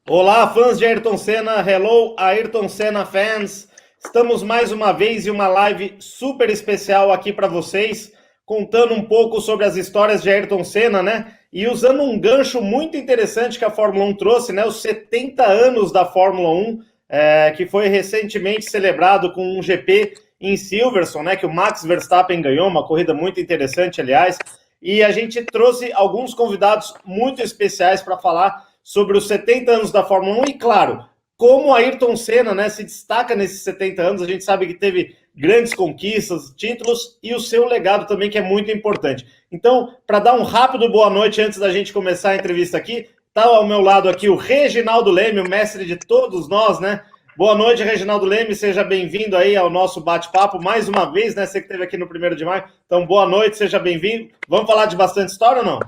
Olá, fãs de Ayrton Senna, hello, Ayrton Senna fans. Estamos mais uma vez em uma live super especial aqui para vocês, contando um pouco sobre as histórias de Ayrton Senna, né? E usando um gancho muito interessante que a Fórmula 1 trouxe, né? Os 70 anos da Fórmula 1, que foi recentemente celebrado com um GP em Silverstone, né? Que o Max Verstappen ganhou, uma corrida muito interessante, aliás. E a gente trouxe alguns convidados muito especiais para falar sobre os 70 anos da Fórmula 1 e, claro, como Ayrton Senna, né, se destaca nesses 70 anos. A gente sabe que teve grandes conquistas, títulos e o seu legado também, que é muito importante. Então, para dar um rápido boa noite antes da gente começar a entrevista aqui, está ao meu lado aqui o Reginaldo Leme, o mestre de todos nós, né? Boa noite, Reginaldo Leme, seja bem-vindo aí ao nosso bate-papo, mais uma vez, né? Você que esteve aqui no 1º de maio, então boa noite, seja bem-vindo. Vamos falar de bastante história ou não?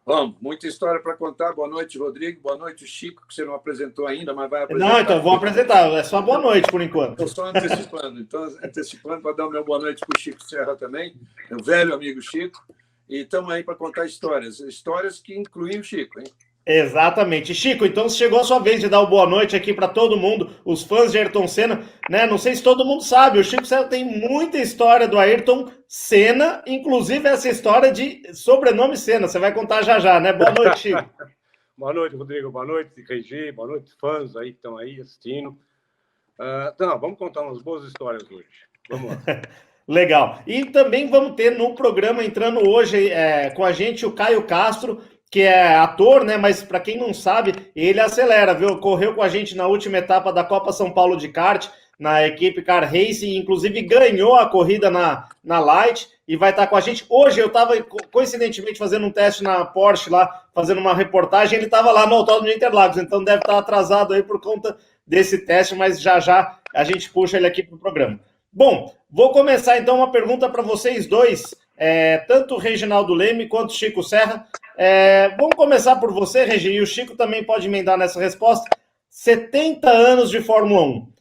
Vamos, muita história para contar. Boa noite, Rodrigo. Boa noite, Chico, que você não apresentou ainda, mas vai apresentar. Não, então vou apresentar. É só boa noite, por enquanto. Estou só antecipando. Então, antecipando para dar o meu boa noite para o Chico Serra também, meu velho amigo Chico. E estamos aí para contar histórias. Histórias que incluem o Chico, hein? Exatamente. Chico, então chegou a sua vez de dar uma boa noite aqui para todo mundo, os fãs de Ayrton Senna, né? Não sei se todo mundo sabe, o Chico Senna tem muita história do Ayrton Senna, inclusive essa história de sobrenome Senna. Você vai contar já já, né? Boa noite, Chico. Boa noite, Rodrigo. Boa noite, Regi. Boa noite, fãs aí que estão aí assistindo. Então, vamos contar umas boas histórias hoje. Vamos lá. Legal. E também vamos ter no programa entrando hoje com a gente o Caio Castro, que é ator, né? Mas para quem não sabe, ele acelera, viu? Correu com a gente na última etapa da Copa São Paulo de kart, na equipe Car Racing, inclusive ganhou a corrida na Light e vai estar com a gente. Hoje eu estava, coincidentemente, fazendo um teste na Porsche lá, fazendo uma reportagem, ele estava lá no Autódromo de Interlagos, então deve estar atrasado aí por conta desse teste, mas já já a gente puxa ele aqui para o programa. Bom, vou começar então uma pergunta para vocês dois, tanto o Reginaldo Leme quanto o Chico Serra. Vamos começar por você, Regi, e o Chico também pode emendar nessa resposta. 70 anos de Fórmula 1.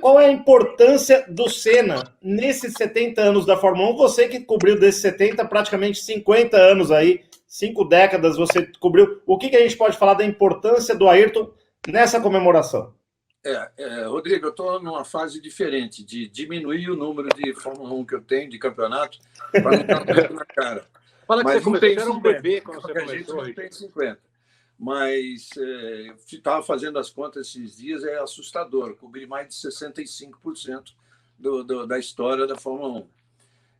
Qual é a importância do Senna nesses 70 anos da Fórmula 1? Você que cobriu desses 70, praticamente 50 anos aí, 5 décadas você cobriu. O que a gente pode falar da importância do Ayrton nessa comemoração? Rodrigo, eu estou numa fase diferente de diminuir o número de Fórmula 1 que eu tenho, de campeonato, para não dar muito na cara. Fala que Mas você começou, era um bebê quando você a gente começou. não tem 50. Mas eu estava fazendo as contas esses dias, é assustador. Cobri mais de 65% da história da Fórmula 1.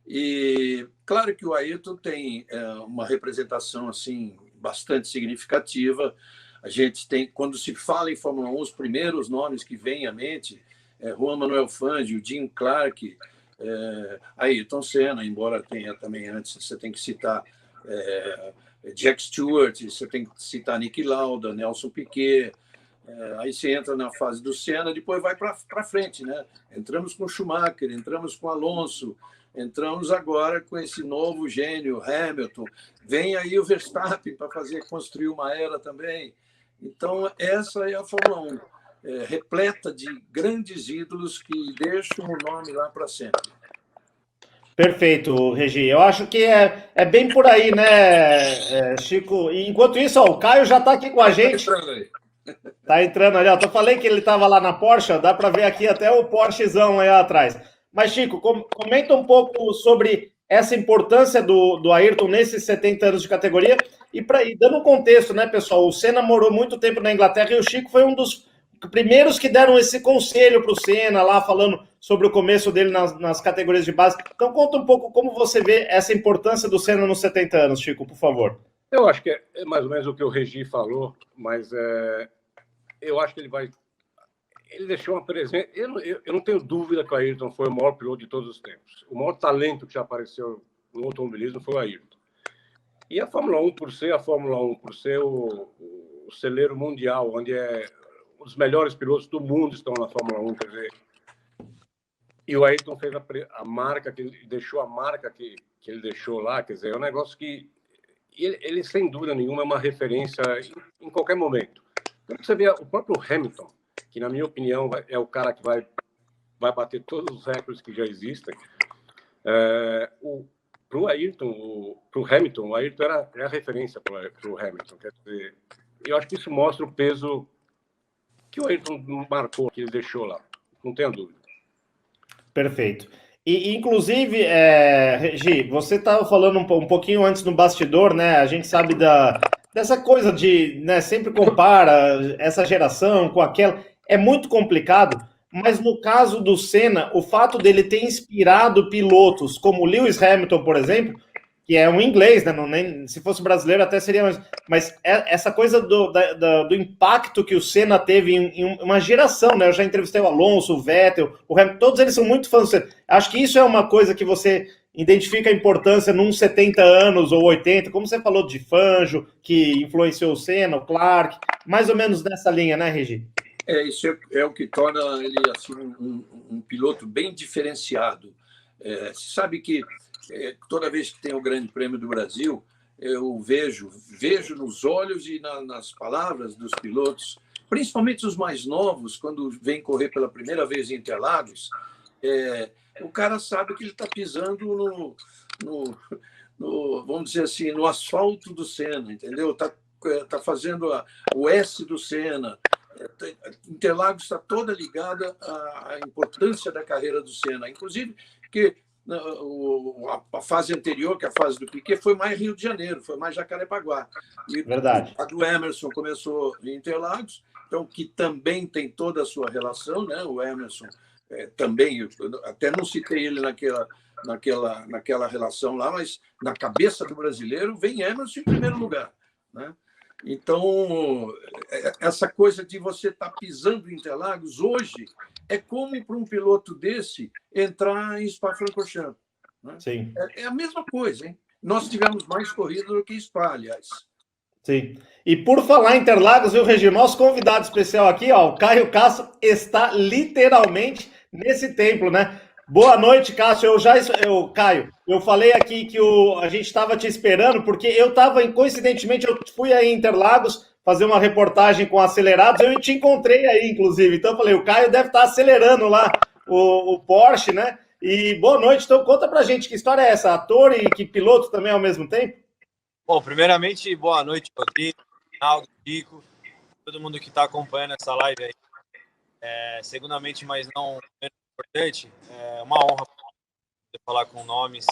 E claro que o Ayrton tem uma representação assim bastante significativa. A gente tem, quando se fala em Fórmula 1, os primeiros nomes que vêm à mente é Juan Manuel Fangio, Jim Clark, Ayrton Senna, embora tenha também antes, você tem que citar Jack Stewart, você tem que citar Niki Lauda, Nelson Piquet. Aí você entra na fase do Senna, depois vai para frente, né? Entramos com Schumacher, entramos com Alonso, entramos agora com esse novo gênio, Hamilton. Vem aí o Verstappen para construir uma era também. Então, essa é a Fórmula 1, repleta de grandes ídolos que deixam o nome lá para sempre. Perfeito, Regi. Eu acho que é bem por aí, né, Chico? E enquanto isso, ó, o Caio já está aqui com a gente. Tá entrando ali, ó. Eu falei que ele estava lá na Porsche, ó, dá para ver aqui até o Porschezão aí atrás. Mas, Chico, comenta um pouco sobre essa importância do Ayrton nesses 70 anos de categoria. E dando um contexto, né, pessoal? O Senna morou muito tempo na Inglaterra e o Chico foi um dos primeiros que deram esse conselho para o Senna lá, falando sobre o começo dele nas categorias de base. Então, conta um pouco como você vê essa importância do Senna nos 70 anos, Chico, por favor. Eu acho que é mais ou menos o que o Regi falou, mas eu acho que ele deixou uma presença. Eu não tenho dúvida que o Ayrton foi o maior piloto de todos os tempos. O maior talento que já apareceu no automobilismo foi o Ayrton. E a Fórmula 1, por ser a Fórmula 1, por ser o celeiro mundial, onde os melhores pilotos do mundo estão na Fórmula 1, quer dizer. E o Ayrton fez a marca, que ele deixou a marca que ele deixou lá, quer dizer, é um negócio que ele sem dúvida nenhuma, é uma referência em qualquer momento. Quando você vê o próprio Hamilton, que, na minha opinião, é o cara que vai bater todos os recordes que já existem, para o Hamilton, o Ayrton era a referência para o Hamilton. Quer dizer, eu acho que isso mostra o peso que o Ayrton marcou, que ele deixou lá. Não tenho dúvida. Perfeito. E, inclusive, Regi, você estava falando um pouquinho antes no bastidor, né? A gente sabe dessa coisa de, né, sempre compara essa geração com aquela. É muito complicado, mas no caso do Senna, o fato dele ter inspirado pilotos como Lewis Hamilton, por exemplo, que é um inglês, né? Não, nem, se fosse brasileiro até seria mais. Mas essa coisa do impacto que o Senna teve em uma geração, né? Eu já entrevistei o Alonso, o Vettel, o Hamilton, todos eles são muito fãs do Senna. Acho que isso é uma coisa que você identifica a importância num 70 anos ou 80, como você falou de Fangio, que influenciou o Senna, o Clark, mais ou menos nessa linha, né, Regi? Isso é o que torna ele assim, um piloto bem diferenciado. Você sabe que toda vez que tem o Grande Prêmio do Brasil, eu vejo nos olhos e nas palavras dos pilotos, principalmente os mais novos, quando vêm correr pela primeira vez em Interlagos, o cara sabe que ele está pisando vamos dizer assim, no asfalto do Senna, entendeu? Tá fazendo o S do Senna. Interlagos está toda ligada à importância da carreira do Senna, inclusive que a fase anterior, que é a fase do Piquet, foi mais Rio de Janeiro, foi mais Jacarepaguá. E verdade. A do Emerson começou em Interlagos, então que também tem toda a sua relação, né? O Emerson também, até não citei ele naquela relação lá, mas na cabeça do brasileiro vem Emerson em primeiro lugar, né? Então, essa coisa de você estar pisando em Interlagos hoje é como para um piloto desse entrar em Spa-Francorchamps, né? Sim. É a mesma coisa, hein? Nós tivemos mais corrida do que Spa, aliás. Sim. E por falar em Interlagos, viu, Regi? Nosso convidado especial aqui, ó, o Caio Castro, está literalmente nesse templo, né? Boa noite, Cássio. Caio, eu falei aqui que a gente estava te esperando, porque coincidentemente, eu fui aí em Interlagos fazer uma reportagem com acelerados, eu te encontrei aí, inclusive. Então, eu falei, o Caio deve estar acelerando lá o Porsche, né? E boa noite. Então, conta pra gente que história é essa? Ator e que piloto também ao mesmo tempo? Bom, primeiramente, boa noite, Rodrigo, Ronaldo, Chico, todo mundo que está acompanhando essa live aí. Segundamente, mas não menos importante, é uma honra poder falar com nomes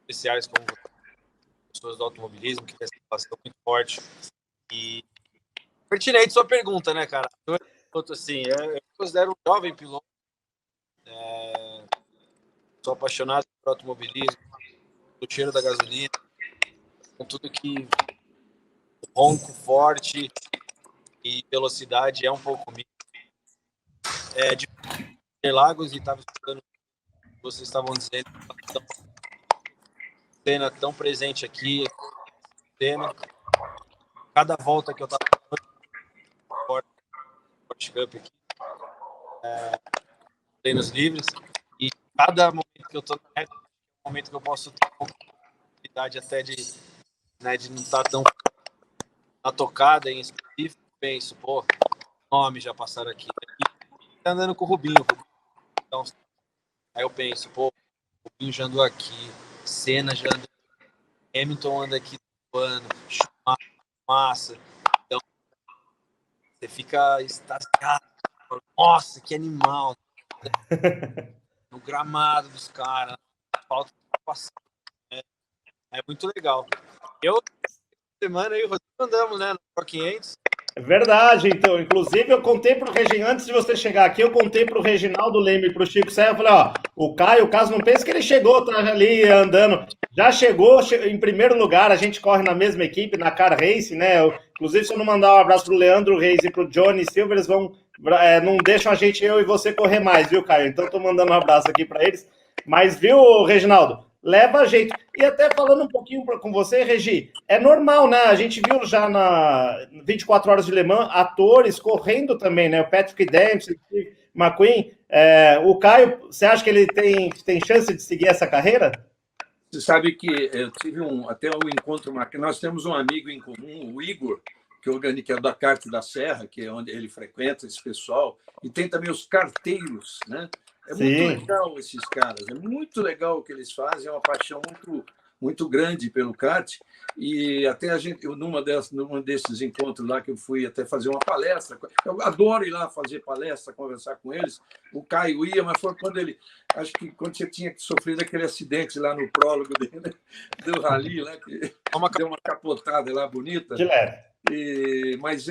especiais como pessoas do automobilismo, que tem essa relação muito forte. E pertinente sua pergunta, né, cara? Assim, eu considero um jovem piloto, sou apaixonado por automobilismo, do cheiro da gasolina, com tudo que ronco forte e velocidade é um pouco comigo. De Interlagos, e estava escutando o que vocês estavam dizendo, Senna tão presente aqui, Senna, cada volta que eu estava no Porsche Cup aqui, treinos livres, e cada momento que eu estou é um momento que eu posso ter uma oportunidade até de não estar tão na tocada em específico, penso, pô, nome já passaram aqui, tá andando com o Rubinho, então, aí eu penso, pô, o Rubinho já andou aqui, Senna já andou, Hamilton anda aqui do ano, massa, então você fica extasiado, nossa, que animal, no gramado dos caras, falta de passar, é muito legal. Semana aí, Rodrigo, andamos, né, no Pro 500. É verdade, então. Inclusive, eu contei para o Reginaldo, antes de você chegar aqui, eu contei para o Reginaldo Leme e para o Chico Serra, eu falei, ó, o Caio, não pensa que ele chegou, tá ali andando. Já chegou em primeiro lugar, a gente corre na mesma equipe, na Car Race, né? Inclusive, se eu não mandar um abraço para o Leandro Reis e para o Johnny Silva, eles não deixam eu e você correr mais, viu, Caio? Então, estou mandando um abraço aqui para eles. Mas, viu, Reginaldo? Leva jeito. E até falando um pouquinho com você, Regi, é normal, né? A gente viu já na 24 Horas de Le Mans atores correndo também, né? O Patrick Dempsey, o McQueen. O Caio, você acha que ele tem chance de seguir essa carreira? Você sabe que eu tive até um encontro marcado. Nós temos um amigo em comum, o Igor, que é da Kart da Serra, que é onde ele frequenta esse pessoal, e tem também os carteiros, né? É muito legal esses caras, é muito legal o que eles fazem, é uma paixão muito, muito grande pelo kart. E até a gente, num desses encontros lá que eu fui até fazer uma palestra, eu adoro ir lá fazer palestra, conversar com eles. O Caio ia, mas foi quando ele, acho que quando você tinha sofrido aquele acidente lá no prólogo dele, né, do rally, lá, que deu uma capotada lá bonita. De leve. Mas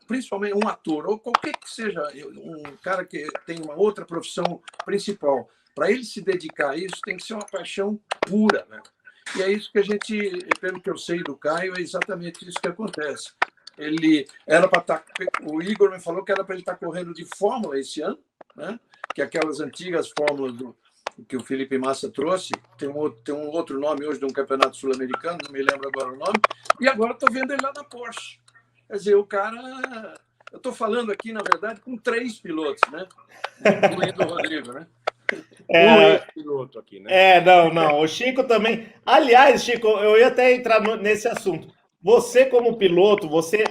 principalmente um ator, ou qualquer que seja, um cara que tem uma outra profissão principal, para ele se dedicar a isso, tem que ser uma paixão pura, né? E é isso que a gente, pelo que eu sei do Caio, é exatamente isso que acontece. Ele era para estar. O Igor me falou que era para ele estar correndo de Fórmula esse ano, né? Que aquelas antigas fórmulas que o Felipe Massa trouxe, tem um outro nome hoje de um campeonato sul-americano, não me lembro agora o nome, e agora estou vendo ele lá na Porsche. Quer dizer, o cara. Eu estou falando aqui, na verdade, com 3 pilotos, né? Incluindo o Rodrigo, né? Piloto aqui, né? Não. O Chico também. Aliás, Chico, eu ia até entrar nesse assunto. Você, como piloto, você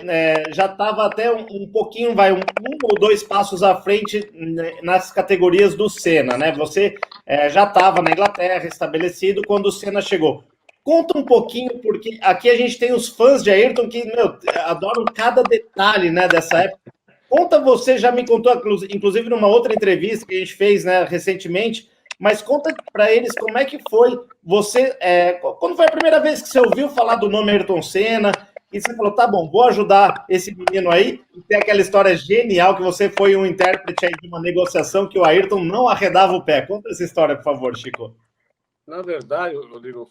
já estava até um pouquinho, um ou 2 passos à frente nas categorias do Senna, né? Você já estava na Inglaterra estabelecido quando o Senna chegou. Conta um pouquinho, porque aqui a gente tem os fãs de Ayrton que adoram cada detalhe, né, dessa época. Conta, você já me contou, inclusive numa outra entrevista que a gente fez, né, recentemente, mas conta para eles como é que foi você, quando foi a primeira vez que você ouviu falar do nome Ayrton Senna, e você falou, tá bom, vou ajudar esse menino aí, e tem aquela história genial que você foi um intérprete aí de uma negociação que o Ayrton não arredava o pé. Conta essa história, por favor, Chico. Na verdade, Rodrigo,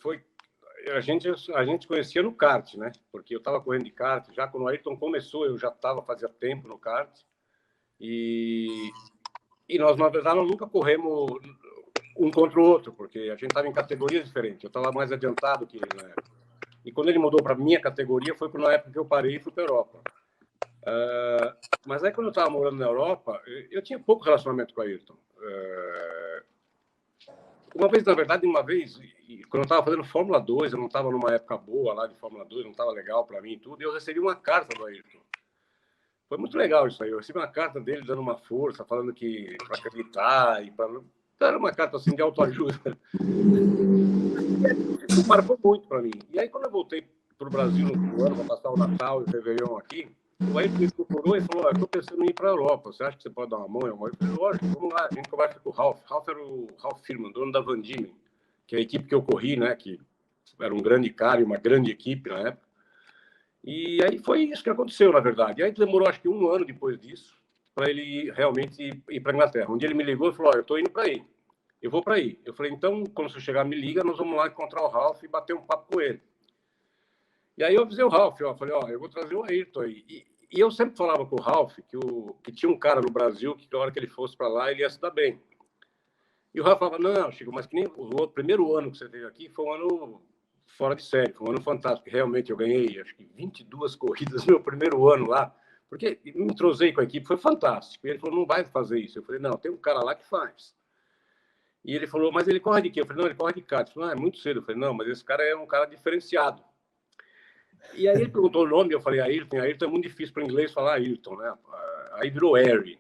a gente conhecia no kart, né? Porque eu estava correndo de kart, já quando o Ayrton começou, eu já estava fazia tempo no kart, e nós, na verdade, nunca corremos um contra o outro, porque a gente estava em categorias diferentes, eu estava mais adiantado que ele na época. E quando ele mudou para a minha categoria, foi na época que eu parei e fui para a Europa. Mas aí, quando eu estava morando na Europa, eu tinha pouco relacionamento com o Ayrton. Quando eu estava fazendo Fórmula 2, eu não estava numa época boa lá de Fórmula 2, não estava legal para mim e tudo, e eu recebi uma carta do Ayrton. Foi muito legal isso aí. Eu recebi uma carta dele dando uma força, falando que para acreditar, era uma carta assim de autoajuda. Isso marcou muito para mim. E aí, quando eu voltei para o Brasil no ano, para passar o Natal e o Réveillon aqui, o Ayrton me procurou e falou, estou pensando em ir para a Europa, você acha que você pode dar uma mão? Eu falei, lógico, vamos lá, a gente conversa com o Ralf. Ralf era o Ralf Firman, dono da Van Diemen, que é a equipe que eu corri, né, que era um grande cara e uma grande equipe na época. E aí foi isso que aconteceu, na verdade. E aí demorou, acho que 1 ano depois disso, para ele realmente ir para a Inglaterra. Um dia ele me ligou e falou, eu estou indo para aí, eu vou para aí. Eu falei, então, quando você chegar, me liga, nós vamos lá encontrar o Ralf e bater um papo com ele. E aí eu avisei o Ralf, falei, eu vou trazer o Ayrton aí. E eu sempre falava com o Ralf que tinha um cara no Brasil que na hora que ele fosse para lá, ele ia se dar bem. E o Ralf falava, não, Chico, mas que nem o primeiro ano que você veio aqui foi um ano fora de série, foi um ano fantástico. Realmente eu ganhei, acho que 22 corridas no meu primeiro ano lá, porque me entrosei com a equipe, foi fantástico. E ele falou, não vai fazer isso. Eu falei, não, tem um cara lá que faz. E ele falou, mas ele corre de quê? Eu falei, não, ele corre de kart. Ele falou, é muito cedo. Eu falei, não, mas esse cara é um cara diferenciado. E aí ele perguntou o nome, eu falei, Ayrton é muito difícil para o inglês falar Ayrton, né? Aí virou Harry.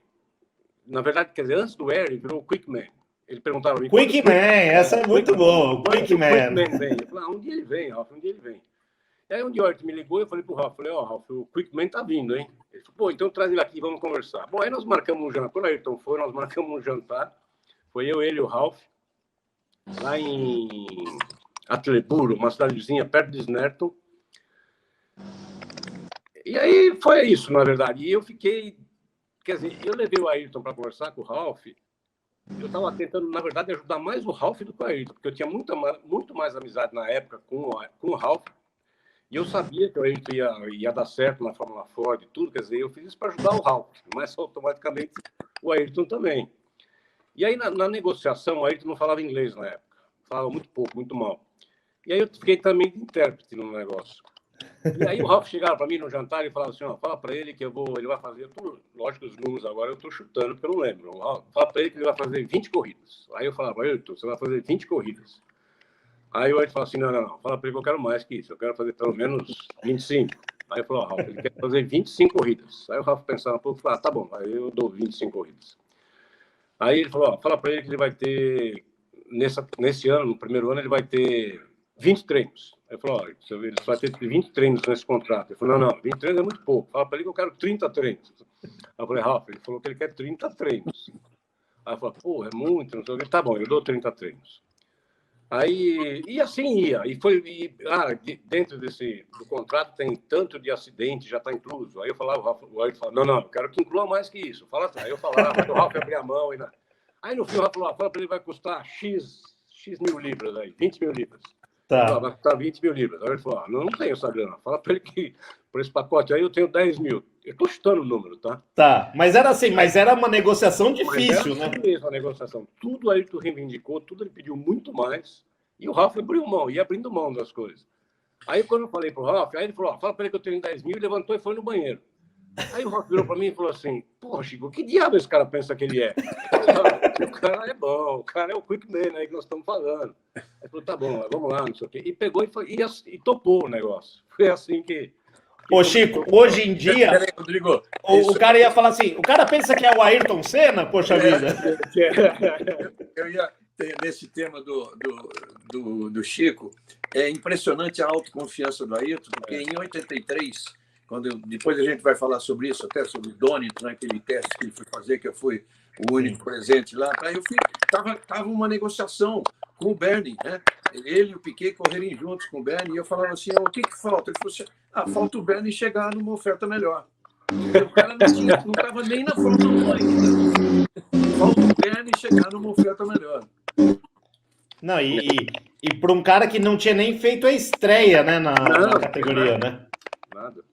Na verdade, quer dizer, antes do Harry, virou Quickman. Ele perguntaram... Quickman, essa é muito boa, Quickman. Vem. Eu falei, um dia ele vem, Ralf, um dia ele vem. E aí um dia o Ayrton me ligou, eu falei pro Ralf, Ralf, o Quickman tá vindo, hein? Ele falou, pô, então traz ele aqui, vamos conversar. Bom, aí nós marcamos um jantar, quando o Ayrton foi, nós marcamos um jantar, foi eu, ele e o Ralf, lá em Attleboro, uma cidadezinha perto de Snetterton. E aí foi isso, na verdade. E eu fiquei... Quer dizer, eu levei o Ayrton para conversar com o Ralf. Eu estava tentando, na verdade, ajudar mais o Ralf do que o Ayrton, porque eu tinha muito mais amizade na época com o Ralf. E eu sabia que o Ayrton ia dar certo na Fórmula Ford e tudo. Quer dizer, eu fiz isso para ajudar o Ralf, mas automaticamente o Ayrton também. E aí, na negociação, o Ayrton não falava inglês na época. Falava muito pouco, muito mal. E aí eu fiquei também de intérprete no negócio. E aí o Ralf chegava para mim no jantar e falava assim, fala para ele que ele vai fazer, lógico, os números agora eu estou chutando porque eu não lembro. Fala para ele que ele vai fazer 20 corridas. Aí eu falava, Ayrton, você vai fazer 20 corridas. Aí o Ayrton falava assim, não, fala para ele que eu quero mais que isso, eu quero fazer pelo menos 25. Aí eu falei, Ralf, ele quer fazer 25 corridas. Aí o Ralf pensava um pouco e falava, tá bom, aí eu dou 25 corridas. Aí ele falou, fala para ele que ele vai ter nesse ano, no primeiro ano, ele vai ter 20 treinos. Aí eu falei, olha, ele só vai ter 20 treinos nesse contrato. Ele falou, não, 20 treinos é muito pouco. Fala para ele que eu quero 30 treinos. Aí eu falei, Ralf, ele falou que ele quer 30 treinos. Aí eu falei, pô, é muito, não sei o que. Tá bom, eu dou 30 treinos. Aí, e assim ia. Dentro do contrato tem tanto de acidente, já está incluso. Aí eu falava, o Ralf falava, não, eu quero que inclua mais que isso. Aí eu falava, mas o Ralf abria a mão. Aí no fim o Ralf falou, fala para ele vai custar X mil libras aí, 20 mil libras. Tá. Vai custar 20 mil libras. Aí ele falou, não tenho essa grana. Fala para ele que por esse pacote aí eu tenho 10 mil. Eu estou chutando o número, tá? Tá, mas era assim, mas era uma negociação difícil, mas era né? mesmo a negociação. Tudo aí tu reivindicou, tudo ele pediu muito mais. E o Ralf abriu mão, ia abrindo mão das coisas. Aí quando eu falei pro Ralf, aí ele falou, fala para ele que eu tenho 10 mil, levantou e foi no banheiro. Aí o Ralf virou para mim e falou assim, pô, Chico, que diabo esse cara pensa que ele é? O cara é bom, o cara é o quick man aí que nós estamos falando. Aí falou, tá bom, vamos lá, não sei o quê. E pegou e topou o negócio. Foi assim que... Ô, Chico, hoje em dia, Peraí, Rodrigo. o cara ia falar assim, o cara pensa que é o Ayrton Senna? Poxa vida. Eu ia nesse tema do Chico, é impressionante a autoconfiança do Ayrton, porque em 83, depois a gente vai falar sobre isso, até sobre o Donington, naquele teste que ele foi fazer, que eu fui o único presente lá, eu tava uma negociação com o Bernie, né? Ele e o Piquet correrem juntos com o Bernie, e eu falava assim, o que falta? Ele falou assim, falta o Bernie chegar numa oferta melhor. E o cara não estava nem na Fórmula 1 ainda. Falta o Bernie chegar numa oferta melhor. Não, e para um cara que não tinha nem feito a estreia, né, na categoria, né? Nada.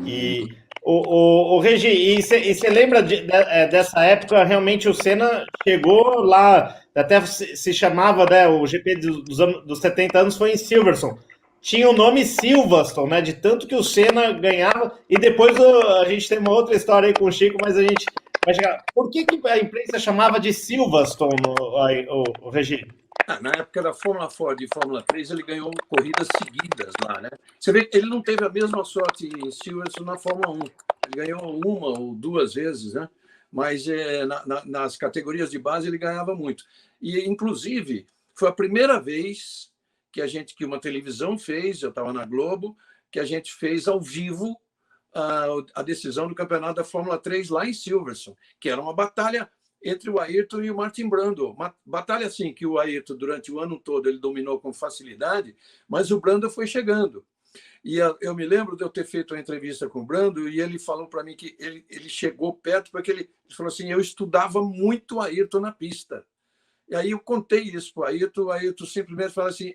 E o Regi, e você lembra dessa época? Realmente o Senna chegou lá, até se chamava, né? O GP dos 70 anos foi em Silverstone. Tinha o nome Silverstone, né? De tanto que o Senna ganhava. E depois a gente tem uma outra história aí com o Chico, mas a gente vai chegar. Por que a imprensa chamava de Silverstone, o Regi? Na época da Fórmula Ford e Fórmula 3, ele ganhou corridas seguidas lá, né? Você vê que ele não teve a mesma sorte em Silverstone na Fórmula 1. Ele ganhou uma ou duas vezes, né? Mas nas categorias de base ele ganhava muito. E, inclusive, foi a primeira vez que uma televisão fez, eu estava na Globo, que a gente fez ao vivo a decisão do campeonato da Fórmula 3 lá em Silverstone, que era uma batalha entre o Ayrton e o Martin Brundle. Uma batalha assim que o Ayrton, durante o ano todo, ele dominou com facilidade, mas o Brundle foi chegando. E eu me lembro de eu ter feito uma entrevista com o Brundle e ele falou para mim que ele chegou perto porque ele falou assim, eu estudava muito o Ayrton na pista. E aí eu contei isso para o Ayrton simplesmente falou assim,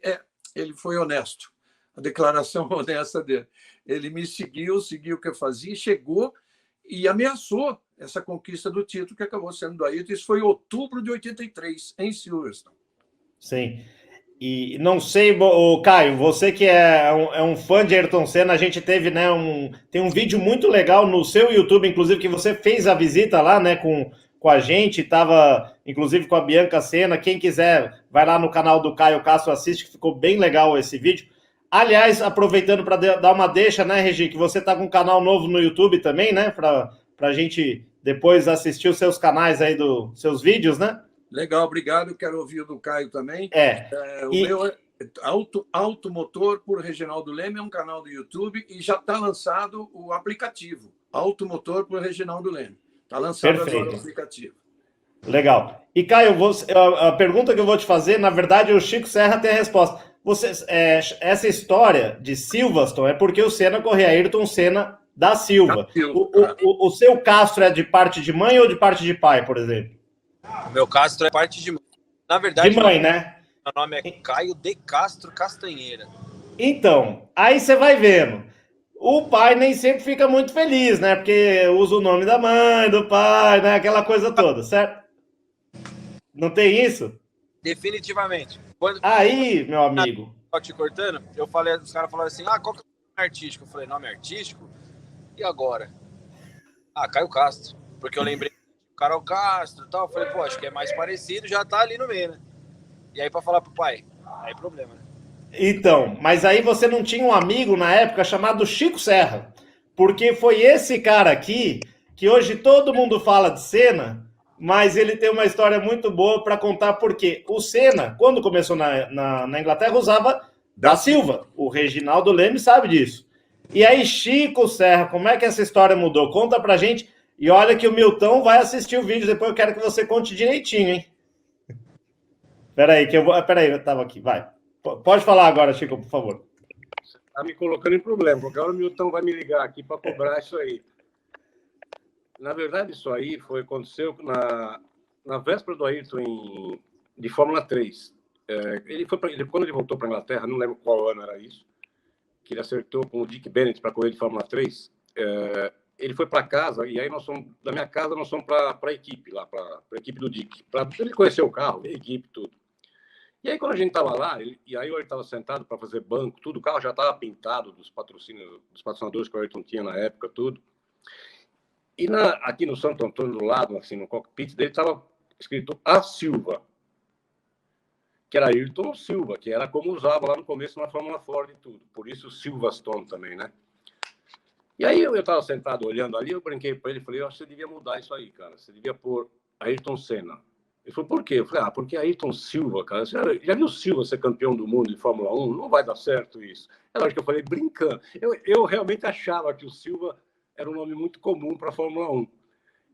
ele foi honesto, a declaração honesta dele. Ele me seguiu o que eu fazia, chegou e ameaçou essa conquista do título que acabou sendo do Ayrton. Isso foi em outubro de 83, em Silverstone. Sim. E não sei, Caio, você que é um fã de Ayrton Senna, a gente teve, né, tem um vídeo muito legal no seu YouTube, inclusive, que você fez a visita lá, né, com a gente, estava, inclusive, com a Bianca Senna. Quem quiser, vai lá no canal do Caio Castro, assiste, que ficou bem legal esse vídeo. Aliás, aproveitando para dar uma deixa, né, Regi, que você está com um canal novo no YouTube também, né, para a gente depois assistir os seus canais aí, seus vídeos, né? Legal, obrigado. Quero ouvir o do Caio também. O meu é Automotor por Reginaldo Leme, é um canal do YouTube e já está lançado o aplicativo. Automotor por Reginaldo Leme. Está lançado agora o aplicativo. Legal. E, Caio, a pergunta que eu vou te fazer, na verdade, o Chico Serra tem a resposta. Essa história de Silverstone é porque o Senna corria Ayrton Senna da Silva. O seu Castro é de parte de mãe ou de parte de pai, por exemplo? O meu Castro é parte de mãe. Na verdade, de mãe, né? Meu nome é Caio de Castro Castanheira. Então, aí você vai vendo. O pai nem sempre fica muito feliz, né? Porque usa o nome da mãe, do pai, né? Aquela coisa toda, certo? Não tem isso? Definitivamente. Aí, meu amigo. Te cortando, os caras falaram assim, qual que é o nome artístico? Eu falei, nome artístico? E agora? Caio Castro. Porque eu lembrei Carol Castro e tal. Eu falei, pô, acho que é mais parecido, já tá ali no meio, né? E aí pra falar pro pai, aí é problema, né? Então, mas aí você não tinha um amigo na época chamado Chico Serra. Porque foi esse cara aqui, que hoje todo mundo fala de Senna, mas ele tem uma história muito boa para contar, porque o Senna, quando começou na Inglaterra, usava da Silva. O Reginaldo Leme sabe disso. E aí, Chico Serra, como é que essa história mudou? Conta pra gente. E olha que o Milton vai assistir o vídeo, depois eu quero que você conte direitinho, hein? Peraí, que eu vou. Peraí, eu tava aqui, vai. Pode falar agora, Chico, por favor. Tá me colocando em problema, porque agora o Milton vai me ligar aqui para cobrar isso aí. Na verdade, isso aí aconteceu na véspera do Ayrton de Fórmula 3. Quando ele voltou para a Inglaterra, não lembro qual ano era isso, que ele acertou com o Dick Bennett para correr de Fórmula 3. Ele foi para casa, e aí da minha casa nós fomos para a equipe, lá para a equipe do Dick, para ele conhecer o carro, a equipe, tudo. E aí, quando a gente estava lá, ele estava sentado para fazer banco, tudo, o carro já estava pintado dos patrocinadores que o Ayrton tinha na época, tudo. E aqui no Santo Antônio, do lado, assim, no cockpit dele, estava escrito A Silva, que era Ayrton Silva, que era como usava lá no começo na Fórmula Ford e tudo. Por isso Silverstone também, né? E aí eu estava sentado olhando ali, eu brinquei para ele, falei, eu acho que você devia mudar isso aí, cara. Você devia pôr Ayrton Senna. Ele falou, por quê? Eu falei, porque Ayrton Silva, cara. Você já viu o Silva ser campeão do mundo de Fórmula 1? Não vai dar certo isso. É lógico que eu falei, brincando. Eu realmente achava que o Silva era um nome muito comum para a Fórmula 1.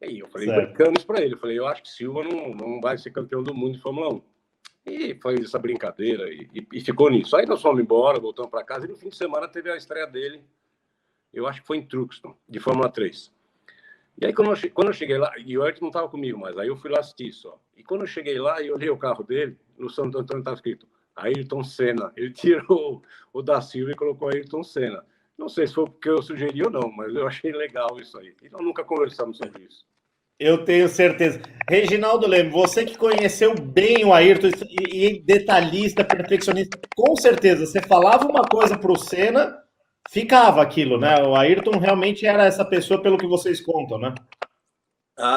E aí eu falei, brincando isso para ele. Eu falei, eu acho que Silva não vai ser campeão do mundo de Fórmula 1. E fez essa brincadeira e ficou nisso. Aí nós fomos embora, voltamos para casa, e no fim de semana teve a estreia dele, eu acho que foi em Truxton, de Fórmula 3. E aí, quando eu cheguei lá, e o Ayrton não estava comigo mais, aí eu fui lá assistir só. E quando eu cheguei lá e olhei o carro dele, no Santo Antônio estava escrito Ayrton Senna. Ele tirou o da Silva e colocou Ayrton Senna. Não sei se foi porque eu sugeri ou não, mas eu achei legal isso aí. E nós nunca conversamos sobre isso. Eu tenho certeza. Reginaldo Leme, você que conheceu bem o Ayrton e detalhista, perfeccionista, com certeza, você falava uma coisa para o Senna, ficava aquilo, né? O Ayrton realmente era essa pessoa, pelo que vocês contam, né?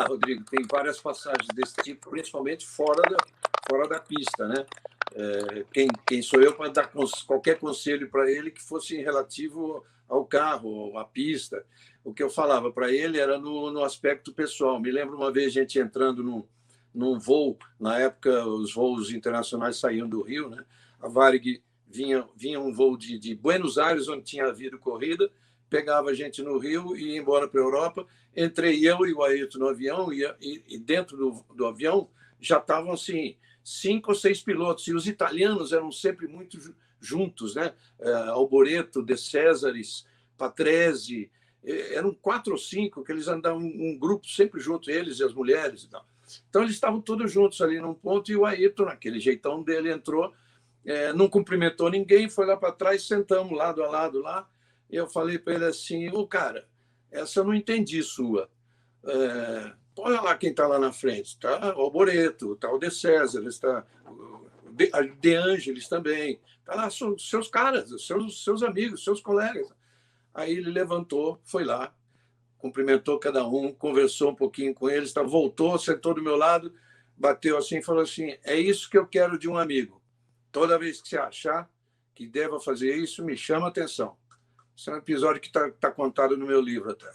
Rodrigo, tem várias passagens desse tipo, principalmente fora da pista, né? Quem sou eu para dar qualquer conselho para ele que fosse relativo ao carro, à pista? O que eu falava para ele era no aspecto pessoal. Me lembro uma vez a gente entrando num voo, na época os voos internacionais saíam do Rio, né? A Varig vinha um voo de Buenos Aires, onde tinha havido corrida, pegava a gente no Rio e ia embora para a Europa. Entrei eu e o Ayrton no avião, e dentro do avião já estavam assim 5 ou 6 pilotos, e os italianos eram sempre muito juntos, né? Alboreto, De Cesaris, Patrese, eram 4 ou 5 que eles andavam um grupo sempre junto, eles e as mulheres e tal. Então eles estavam todos juntos ali num ponto, e o Ayrton, naquele jeitão dele, entrou, não cumprimentou ninguém, foi lá para trás, sentamos lado a lado lá, e eu falei para ele assim, cara, essa eu não entendi sua. Olha lá quem está lá na frente, está o Alboreto, está o De César, está o De Angelis também, está lá, são seus caras, seus amigos, seus colegas. Aí ele levantou, foi lá, cumprimentou cada um, conversou um pouquinho com eles, voltou, sentou do meu lado, bateu assim e falou assim, é isso que eu quero de um amigo. Toda vez que você achar que deva fazer isso, me chama a atenção. Esse é um episódio que está contado no meu livro até.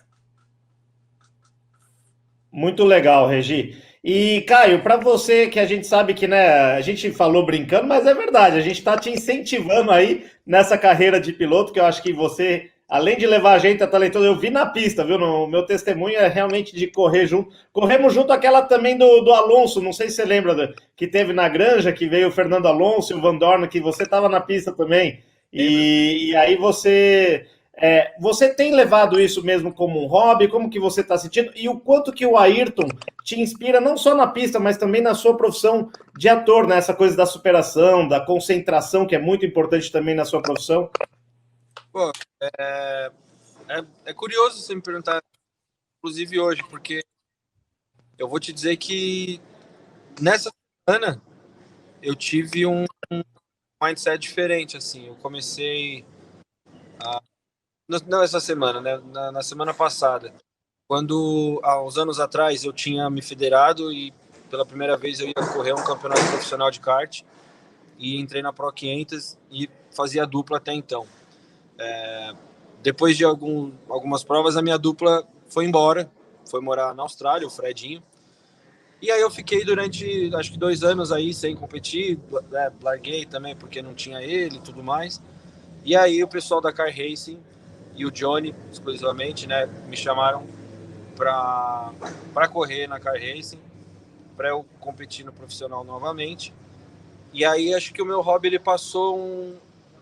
Muito legal, Regi. E, Caio, para você, que a gente sabe que, né, a gente falou brincando, mas é verdade, a gente está te incentivando aí nessa carreira de piloto, que eu acho que você, além de levar a gente a talentoso, eu vi na pista, viu? No meu testemunho é realmente de correr junto. Corremos junto aquela também do Alonso, não sei se você lembra, que teve na Granja, que veio o Fernando Alonso e o Van Dorn, que você estava na pista também. E aí você tem levado isso mesmo como um hobby? Como que você está sentindo? E o quanto que o Ayrton te inspira, não só na pista, mas também na sua profissão de ator, né? Essa coisa da superação, da concentração, que é muito importante também na sua profissão. Pô, é curioso você me perguntar, inclusive hoje, porque eu vou te dizer que nessa semana eu tive um mindset diferente, assim. Eu comecei não essa semana, né? Na semana passada, quando há uns anos atrás eu tinha me federado e pela primeira vez eu ia correr um campeonato profissional de kart e entrei na Pro 500 e fazia dupla até então. Depois de algumas provas, a minha dupla foi embora, foi morar na Austrália, o Fredinho, E aí eu fiquei durante, acho que 2 anos aí sem competir, né? Larguei também porque não tinha ele e tudo mais. E aí o pessoal da Car Racing e o Johnny, exclusivamente, né, me chamaram para correr na Car Racing, para eu competir no profissional novamente. E aí acho que o meu hobby ele passou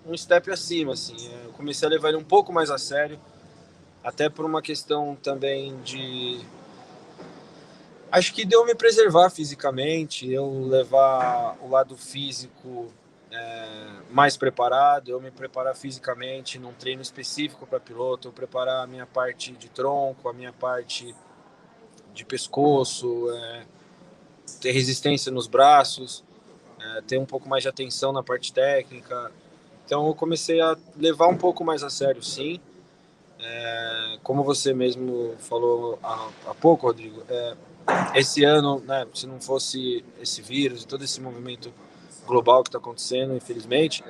um step acima, assim. Eu comecei a levar ele um pouco mais a sério, até por uma questão também de... Acho que deu me preservar fisicamente, eu levar o lado físico mais preparado, eu me preparar fisicamente num treino específico para piloto, eu preparar a minha parte de tronco, a minha parte de pescoço, ter resistência nos braços, ter um pouco mais de atenção na parte técnica. Então eu comecei a levar um pouco mais a sério, sim. Como você mesmo falou há pouco, Rodrigo, esse ano, né, se não fosse esse vírus e todo esse movimento global que está acontecendo, infelizmente,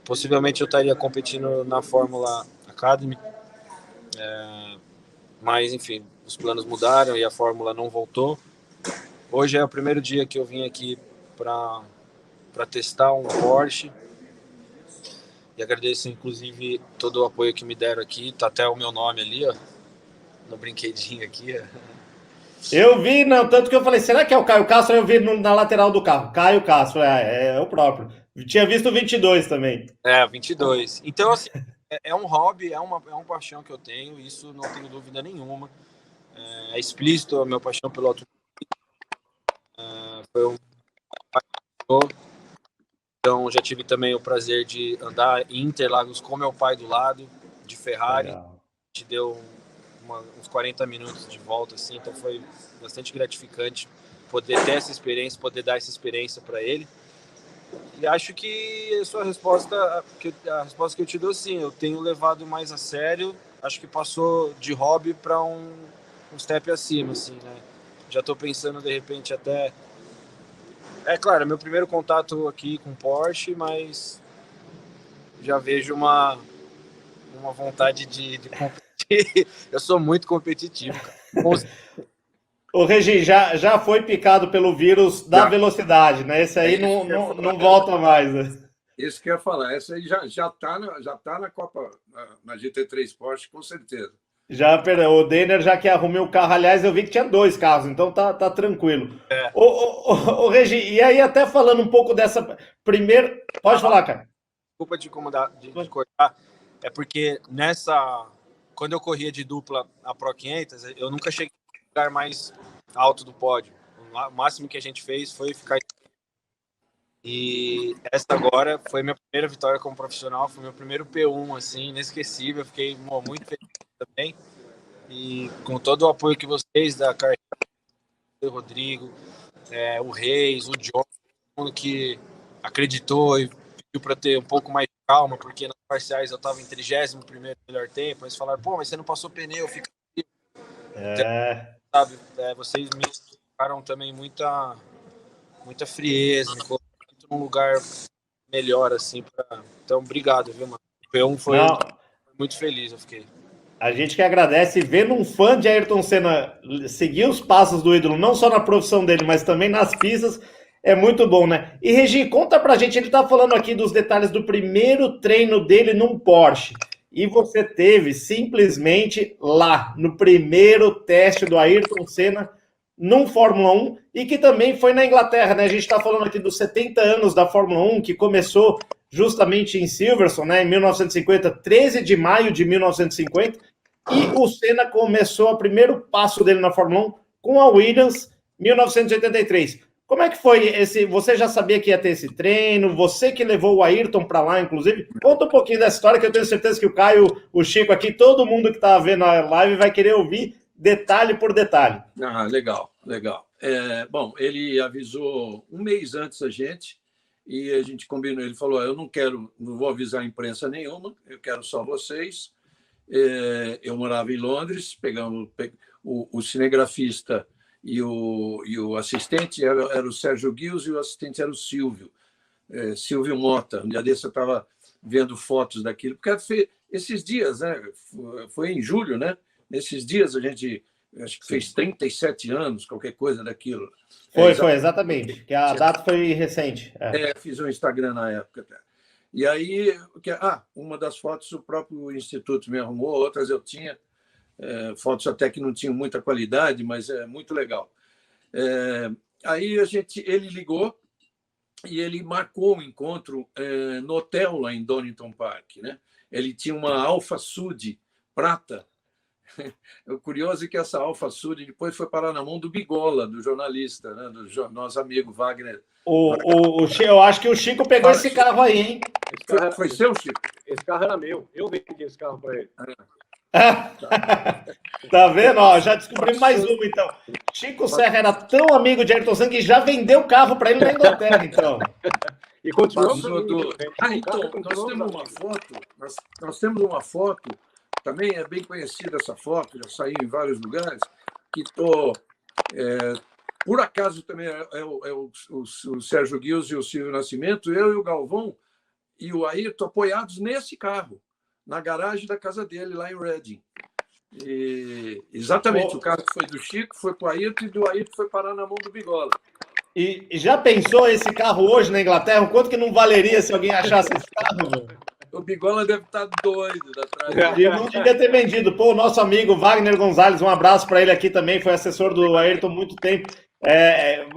possivelmente eu estaria competindo na Fórmula Academy, mas enfim, os planos mudaram e a Fórmula não voltou. Hoje é o primeiro dia que eu vim aqui para testar um Porsche e agradeço inclusive todo o apoio que me deram aqui, tá até o meu nome ali, ó, no brinquedinho aqui, ó. Eu vi, não, tanto que eu falei, será que é o Caio Castro? Eu vi na lateral do carro, Caio Castro, é o próprio. Tinha visto o 22 também. 22. Então, assim, é um hobby, é uma paixão que eu tenho, isso não tenho dúvida nenhuma. É explícito a minha paixão pelo automobilismo. Foi um... Então, já tive também o prazer de andar em Interlagos com meu pai do lado, de Ferrari. Legal. Te deu uns 40 minutos de volta, assim, então foi bastante gratificante poder ter essa experiência, poder dar essa experiência para ele. E acho que a resposta que eu te dou, sim, eu tenho levado mais a sério, acho que passou de hobby para um step acima, assim, né? Já estou pensando, de repente, até... claro, meu primeiro contato aqui com Porsche, mas já vejo uma vontade de competir. Eu sou muito competitivo, cara. O Regi já foi picado pelo vírus da velocidade, né? Esse aí não volta mais. Né? Isso que eu ia falar. Essa aí já tá na Copa, na GT3 Porsche, com certeza. Já, perdão, o Denner já que arrumou o carro. Aliás, eu vi que tinha 2 carros, então tá tranquilo. O Regi, e aí até falando um pouco dessa primeira... Pode falar, cara. Desculpa te incomodar, de cortar. É porque quando eu corria de dupla a Pro 500, eu nunca cheguei no lugar mais alto do pódio. O máximo que a gente fez foi ficar... E essa agora foi minha primeira vitória como profissional, foi meu primeiro P1, assim, inesquecível. Eu fiquei muito feliz também. E com todo o apoio que vocês, da Car, o Rodrigo, o Reis, o John, todo mundo que acreditou e pediu para ter um pouco mais de calma, porque nas parciais eu estava em 31º melhor tempo. Eles falaram, mas você não passou pneu, fica aqui. Sabe, vocês me colocaram também muita frieza, me colocaram num lugar melhor, assim. Então, obrigado, viu, mano? O P1 foi muito feliz, eu fiquei. A gente que agradece, vendo um fã de Ayrton Senna seguir os passos do ídolo, não só na profissão dele, mas também nas pistas, é muito bom, né? E Regi, conta pra gente, ele tá falando aqui dos detalhes do primeiro treino dele num Porsche, e você teve simplesmente lá, no primeiro teste do Ayrton Senna, num Fórmula 1, e que também foi na Inglaterra, né? A gente está falando aqui dos 70 anos da Fórmula 1, que começou justamente em Silverstone, né? Em 1950, 13 de maio de 1950, e o Senna começou o primeiro passo dele na Fórmula 1 com a Williams, 1983. Como é que foi esse? Você já sabia que ia ter esse treino? Você que levou o Ayrton para lá, inclusive? Conta um pouquinho dessa história, que eu tenho certeza que o Caio, o Chico aqui, todo mundo que está vendo a live vai querer ouvir detalhe por detalhe. Legal. Bom, ele avisou um mês antes a gente e a gente combinou. Ele falou: eu não vou avisar a imprensa nenhuma, eu quero só vocês. Eu morava em Londres, pegamos o cinegrafista e o assistente era o Sérgio Guils e o assistente era o Silvio Mota. Um dia desse eu estava vendo fotos daquilo, porque esses dias, né? Foi em julho, né? Nesses dias a gente acho que fez 37 anos, qualquer coisa daquilo. Foi, exatamente. Que a data foi recente. Fiz um Instagram na época até. E aí, uma das fotos o próprio Instituto me arrumou, outras eu tinha, fotos até que não tinham muita qualidade, mas é muito legal. Aí ele ligou e ele marcou um encontro no hotel lá em Donington Park, né? Ele tinha uma Alfa Sud prata. O curioso é que essa Alfa Sud depois foi parar na mão do Bigola, do jornalista, né? Do nosso amigo Wagner. Eu acho que o Chico pegou esse carro aí, hein? Foi seu, Chico? Esse carro era meu. Eu vendi esse carro para ele. Tá vendo? Ó, já descobrimos mais uma, então. Chico Serra era tão amigo de Ayrton Senna que já vendeu o carro para ele na Inglaterra, então. E continuou. Então, nós temos uma foto, também é bem conhecida essa foto, já saiu em vários lugares, que por acaso também o Sérgio Guios e o Silvio Nascimento, eu e o Galvão e o Ayrton apoiados nesse carro, na garagem da casa dele, lá em Reading. E, exatamente, o carro foi do Chico, foi para o Ayrton, e do Ayrton foi parar na mão do Bigola. E já pensou esse carro hoje na Inglaterra? O quanto que não valeria se alguém achasse esse carro, velho? O Bigola deve estar doido atrás. E não devia ter vendido. Pô, o nosso amigo Wagner Gonzalez, um abraço para ele aqui também, foi assessor do Ayrton há muito tempo.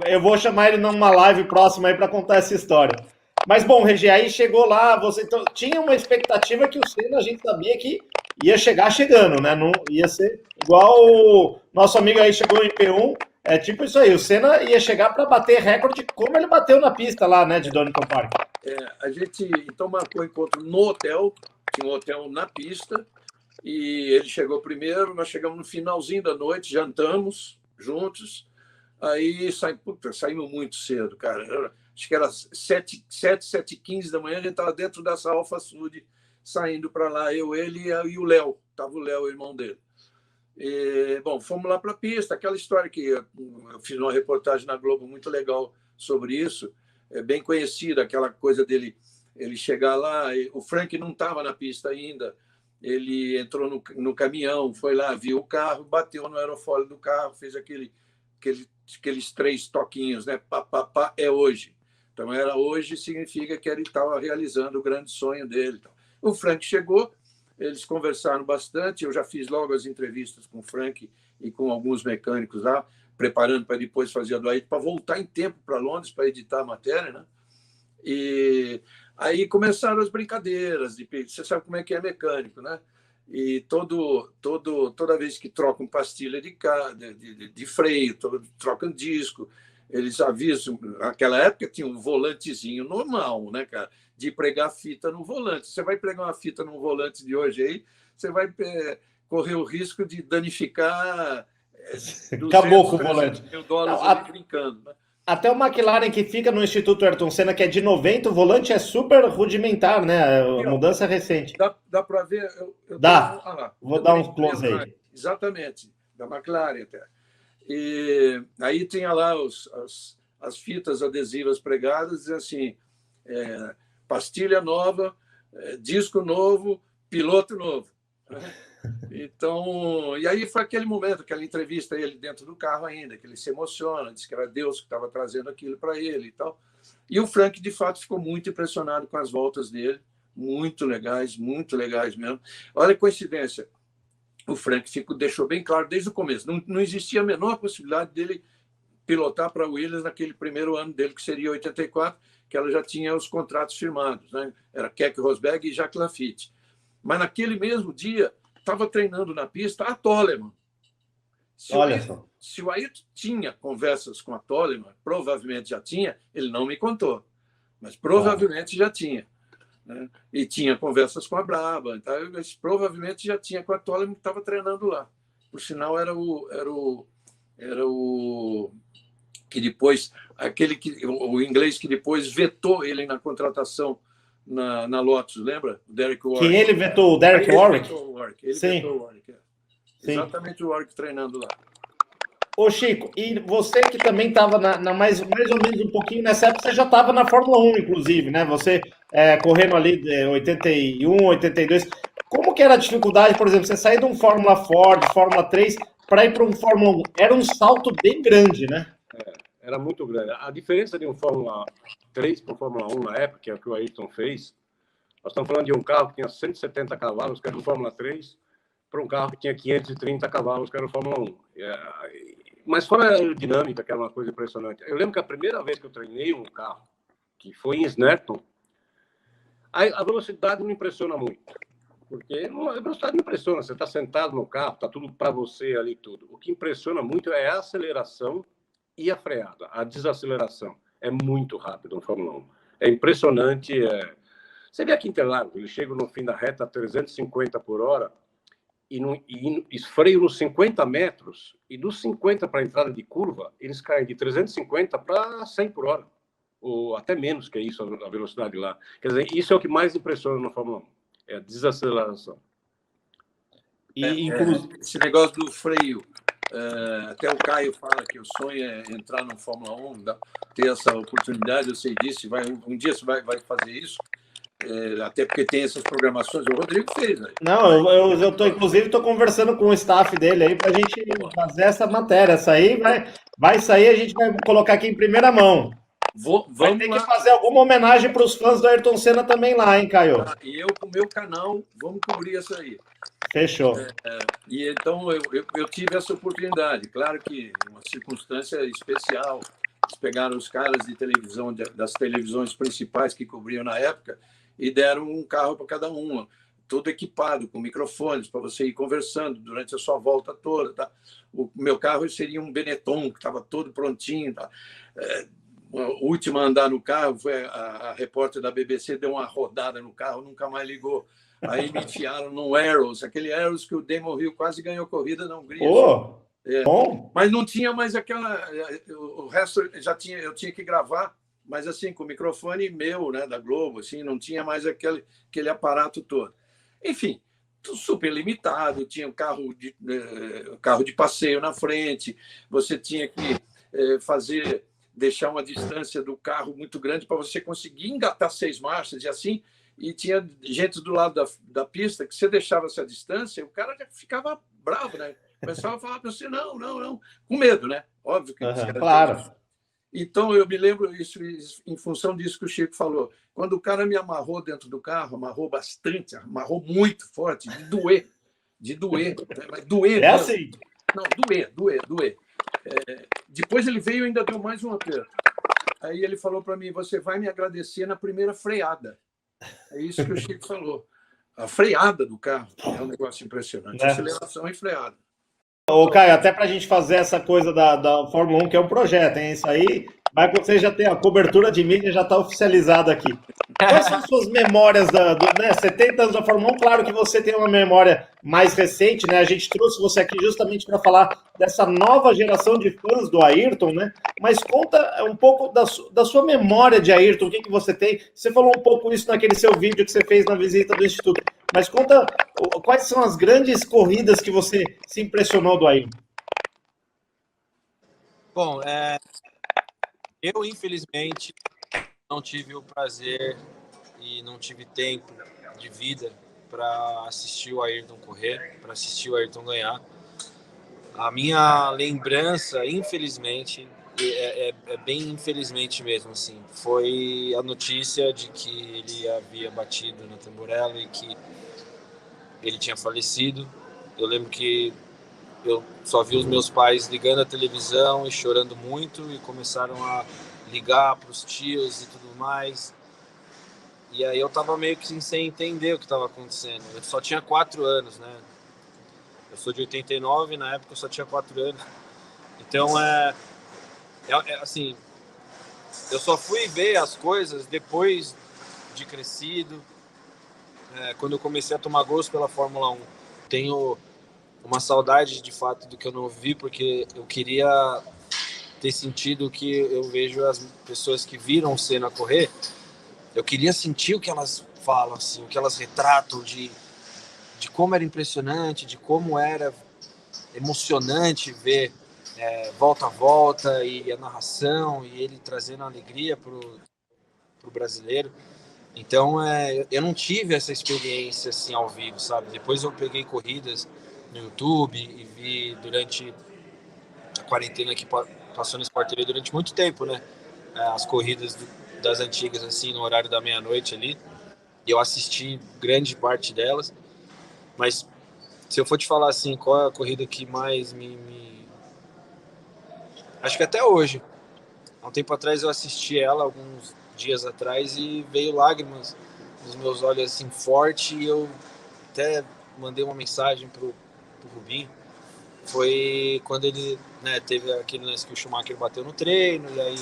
Eu vou chamar ele numa live próxima aí para contar essa história. Mas, bom, Regi, aí chegou lá, você então, tinha uma expectativa que o Senna, a gente sabia que ia chegar chegando, né? Não ia ser igual o nosso amigo aí chegou em P1, tipo isso aí, o Senna ia chegar para bater recorde como ele bateu na pista lá, né, de Donington Park. A gente, então, marcou encontro no hotel, tinha um hotel na pista, e ele chegou primeiro, nós chegamos no finalzinho da noite, jantamos juntos, aí saímos muito cedo, cara. Acho que era 7h15 da manhã, a gente estava dentro dessa Alfa Sud, saindo para lá, ele e o Léo. Estava o Léo, o irmão dele. E, bom, fomos lá para a pista, aquela história que eu fiz uma reportagem na Globo muito legal sobre isso, é bem conhecida, aquela coisa dele ele chegar lá, o Frank não estava na pista ainda, ele entrou no caminhão, foi lá, viu o carro, bateu no aerofólio do carro, fez aqueles 3 toquinhos, né? Pá, pá, pá, é hoje. Então, era hoje, significa que ele estava realizando o grande sonho dele. O Frank chegou, eles conversaram bastante, eu já fiz logo as entrevistas com o Frank e com alguns mecânicos lá, preparando para depois fazer a do Ayrton, para voltar em tempo para Londres, para editar a matéria, né? E aí começaram as brincadeiras, você sabe como é que é mecânico, né? E toda vez que trocam pastilha de freio, trocam disco, eles avisam. Naquela época tinha um volantezinho normal, né, cara? De pregar fita no volante. Você vai pregar uma fita no volante de hoje aí, você vai correr o risco de danificar Acabou com o volante. $200 brincando, né? Até o McLaren que fica no Instituto Ayrton Senna, que é de 90, o volante é super rudimentar, né? A mudança é recente. Dá para ver? Dá. Vou dar uns close aí. Exatamente, da McLaren até. E aí tinha lá as fitas adesivas pregadas, dizendo assim, pastilha nova, disco novo, piloto novo. Então, e aí foi aquele momento, aquela entrevista ele dentro do carro ainda, que ele se emociona, disse que era Deus que estava trazendo aquilo para ele e tal. E o Frank, de fato, ficou muito impressionado com as voltas dele, muito legais mesmo. Olha a coincidência, o Frank deixou bem claro desde o começo, não existia a menor possibilidade dele pilotar para a Williams naquele primeiro ano dele, que seria 84, que ela já tinha os contratos firmados, né? Era Keck Rosberg e Jacques Lafitte. Mas naquele mesmo dia, estava treinando na pista a Toleman. Se o Ayrton tinha conversas com a Toleman, provavelmente já tinha, ele não me contou, mas provavelmente já tinha. Né? E tinha conversas com a Brabham, então, provavelmente já tinha com a Toleman que estava treinando lá. Por sinal, era o que depois, o inglês que depois vetou ele na contratação na Lotus, lembra? O Derek Warwick. Que ele vetou o Derek Warwick? Ele vetou o Warwick. Exatamente o Warwick treinando lá. Ô, Chico, e você que também estava mais ou menos um pouquinho nessa época, você já estava na Fórmula 1, inclusive, né? Você correndo ali de 81, 82. Como que era a dificuldade, por exemplo, você sair de um Fórmula Ford, Fórmula 3, para ir para um Fórmula 1. Era um salto bem grande, né? Era muito grande. A diferença de um Fórmula 3 para o Fórmula 1 na época, que é o que o Ayrton fez, nós estamos falando de um carro que tinha 170 cavalos, que era o Fórmula 3, para um carro que tinha 530 cavalos, que era o Fórmula 1. Mas fora a aerodinâmica, que era uma coisa impressionante. Eu lembro que a primeira vez que eu treinei um carro, que foi em Snetterton, a velocidade não impressiona muito. Porque a velocidade não impressiona. Você está sentado no carro, está tudo para você ali, tudo. O que impressiona muito é a aceleração e a freada, a desaceleração. É muito rápido no Fórmula 1. É impressionante. Você vê aqui em Interlagos, eles chegam no fim da reta a 350 por hora e freiam nos 50 metros, e dos 50 para a entrada de curva, eles caem de 350 para 100 por hora, ou até menos que isso, a velocidade lá. Quer dizer, isso é o que mais impressiona no Fórmula 1, é a desaceleração. Esse negócio do freio, até o Caio fala que o sonho é entrar no Fórmula 1, ter essa oportunidade, eu sei disso, um dia você vai fazer isso, até porque tem essas programações, o Rodrigo fez. Né? Não, eu inclusive estou conversando com o staff dele aí para a gente fazer essa matéria. Essa aí vai sair, a gente vai colocar aqui em primeira mão. Vai ter que fazer alguma homenagem para os fãs do Ayrton Senna também lá, hein, Caio? E eu, com o meu canal, vamos cobrir isso aí. Fechou. E então eu tive essa oportunidade. Claro que uma circunstância especial. Eles pegaram os caras de televisão, das televisões principais que cobriam na época, e deram um carro para cada um, todo equipado, com microfones, para você ir conversando durante a sua volta toda. Tá? O meu carro seria um Benetton, que estava todo prontinho. Tá? A última a andar no carro foi a repórter da BBC, deu uma rodada no carro, nunca mais ligou. Aí me enfiaram num Arrows, aquele Arrows que o Damon Hill quase ganhou corrida na Hungria. Bom. Mas não tinha mais aquela... O resto eu tinha que gravar, mas assim, com o microfone meu, né, da Globo, assim, não tinha mais aquele aparato todo. Enfim, super limitado, tinha um carro de passeio na frente, você tinha que deixar uma distância do carro muito grande para você conseguir engatar 6 marchas e assim, e tinha gente do lado da pista que você deixava essa distância, o cara já ficava bravo, né? Começava a falar para você, não, com medo, né? Óbvio que claro. Então, eu me lembro isso em função disso que o Chico falou. Quando o cara me amarrou dentro do carro, amarrou bastante, amarrou muito forte, de doer. Mas doer. É assim? Não, doer. Depois ele veio e ainda deu mais um aperto. Aí ele falou para mim, você vai me agradecer na primeira freada. É isso que o Chico falou. A freada do carro é um negócio impressionante. Aceleração e freada. Ô, Caio, até para a gente fazer essa coisa da Fórmula 1, que é um projeto, hein? Isso aí vai acontecer, já tem a cobertura de mídia, já está oficializada aqui. Quais são as suas memórias, 70 anos da Fórmula 1? Claro que você tem uma memória mais recente, né? A gente trouxe você aqui justamente para falar dessa nova geração de fãs do Ayrton, né? Mas conta um pouco da sua memória de Ayrton, o que você tem. Você falou um pouco isso naquele seu vídeo que você fez na visita do Instituto. Mas conta quais são as grandes corridas que você se impressionou do Ayrton. Bom, eu infelizmente não tive o prazer e não tive tempo de vida para assistir o Ayrton correr, para assistir o Ayrton ganhar. A minha lembrança, infelizmente, é bem infelizmente mesmo, assim, foi a notícia de que ele havia batido na Tamburello e que ele tinha falecido. Eu lembro que eu só vi os meus pais ligando a televisão e chorando muito, e começaram a ligar para os tios e tudo mais. E aí eu tava meio que sem entender o que estava acontecendo. Eu só tinha 4 anos, né? Eu sou de 89, na época eu só tinha 4 anos. Então, assim, eu só fui ver as coisas depois de crescido, quando eu comecei a tomar gosto pela Fórmula 1. Tenho uma saudade, de fato, do que eu não vi, porque eu queria ter sentido o que eu vejo as pessoas que viram o Senna correr. Eu queria sentir o que elas falam, assim, o que elas retratam de como era impressionante, de como era emocionante ver volta a volta e a narração e ele trazendo alegria pro brasileiro. Então, eu não tive essa experiência assim ao vivo, sabe? Depois eu peguei corridas no YouTube e vi durante a quarentena que passou no Sport TV durante muito tempo, né? As corridas das antigas, assim, no horário da meia-noite ali. E eu assisti grande parte delas. Mas se eu for te falar assim, qual é a corrida que mais Acho que até hoje. Há um tempo atrás eu assisti ela, alguns dias atrás, e veio lágrimas nos meus olhos assim forte, e eu até mandei uma mensagem pro Rubinho. Foi quando ele, né, teve aquele lance que o Schumacher bateu no treino, e aí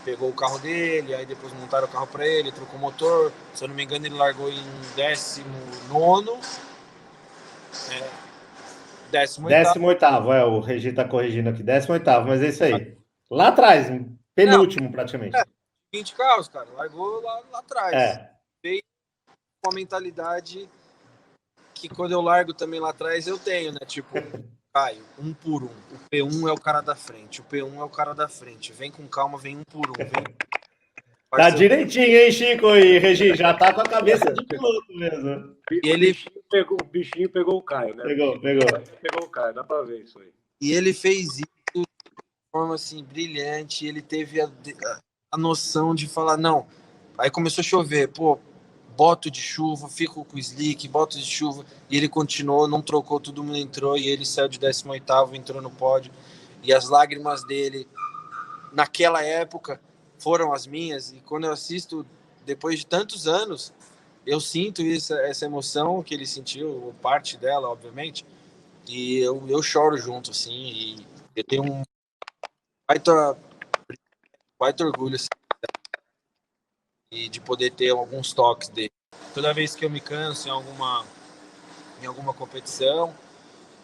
pegou o carro dele, aí depois montaram o carro para ele, trocou o motor. Se eu não me engano, ele largou em 19º, 18º. 18º, o Regi está corrigindo aqui, 18º, mas é isso aí. Lá atrás, penúltimo praticamente. 20 carros, cara, largou lá atrás. Veio com a mentalidade que quando eu largo também lá atrás eu tenho, né? Tipo, Caio, um por um. O P1 é o cara da frente. O P1 é o cara da frente. Vem com calma, vem um por um. Tá direitinho, hein, Chico e Regi? Já tá com a cabeça de piloto mesmo. E ele o bichinho pegou o Caio, né? Pegou o Caio, dá pra ver isso aí. E ele fez isso de forma assim brilhante. Ele teve a noção de falar, não. Aí começou a chover, pô, boto de chuva, fico com o slick, boto de chuva, e ele continuou, não trocou, todo mundo entrou, e ele saiu de 18º, entrou no pódio, e as lágrimas dele, naquela época, foram as minhas, e quando eu assisto, depois de tantos anos, eu sinto essa emoção que ele sentiu, parte dela, obviamente, e eu choro junto, assim, e eu tenho um baita orgulho, assim, e de poder ter alguns toques dele. Toda vez que eu me canso em alguma competição,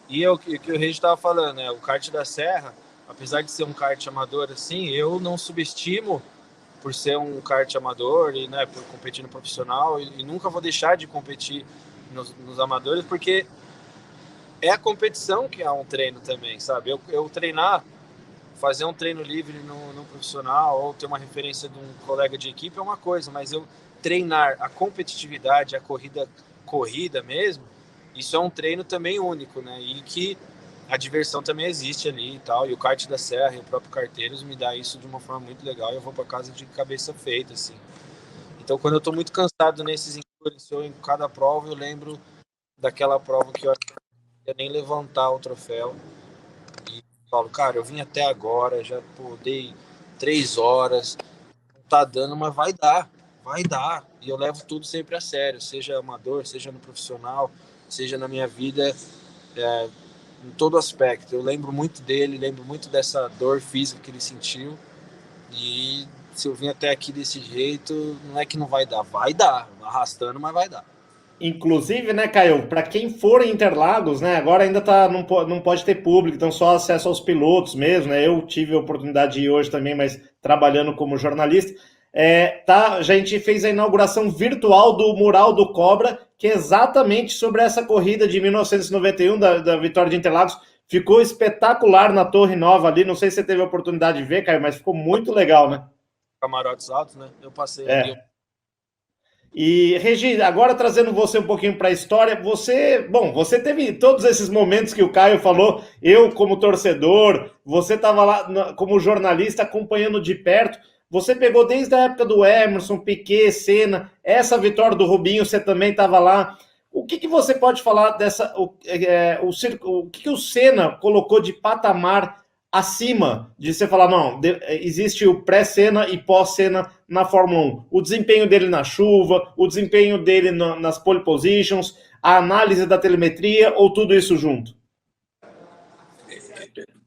e o que o Regi estava falando, né? O kart da Serra, apesar de ser um kart amador assim, eu não subestimo por ser um kart amador e, né, por competir no profissional, e nunca vou deixar de competir nos amadores, porque é a competição que é um treino também, sabe? Eu treinar, fazer um treino livre no profissional ou ter uma referência de um colega de equipe é uma coisa, mas eu treinar a competitividade, a corrida mesmo, isso é um treino também único, né? E que a diversão também existe ali e tal. E o kart da Serra e o próprio Carteiros me dá isso de uma forma muito legal. E eu vou para casa de cabeça feita, assim. Então, quando eu tô muito cansado nesses endurance ou em cada prova, eu lembro daquela prova que eu ia nem levantar o troféu. E falo, cara, eu vim até agora, já dei 3 horas, não tá dando, mas vai dar. E eu levo tudo sempre a sério, seja amador, seja no profissional, seja na minha vida, em todo aspecto. Eu lembro muito dele, lembro muito dessa dor física que ele sentiu. E se eu vim até aqui desse jeito, não é que não vai dar, arrastando, mas vai dar. Inclusive, né, Caio, para quem for em Interlagos, né, agora ainda não pode ter público, então só acesso aos pilotos mesmo, né? Eu tive a oportunidade de ir hoje também, mas trabalhando como jornalista. A gente fez a inauguração virtual do mural do Cobra, que é exatamente sobre essa corrida de 1991 da vitória de Interlagos. Ficou espetacular na Torre Nova ali. Não sei se você teve a oportunidade de ver, Caio, mas ficou muito legal, né? Camarotes altos, né? Eu passei ali. E, Regi, agora trazendo você um pouquinho para a história, você teve todos esses momentos que o Caio falou, eu como torcedor, você estava lá como jornalista acompanhando de perto. Você pegou desde a época do Emerson, Piquet, Senna, essa vitória do Rubinho, você também estava lá. O que você pode falar dessa... O que o Senna colocou de patamar acima de você falar, não, existe o pré-Senna e pós-Senna na Fórmula 1. O desempenho dele na chuva, o desempenho dele nas pole positions, a análise da telemetria, ou tudo isso junto?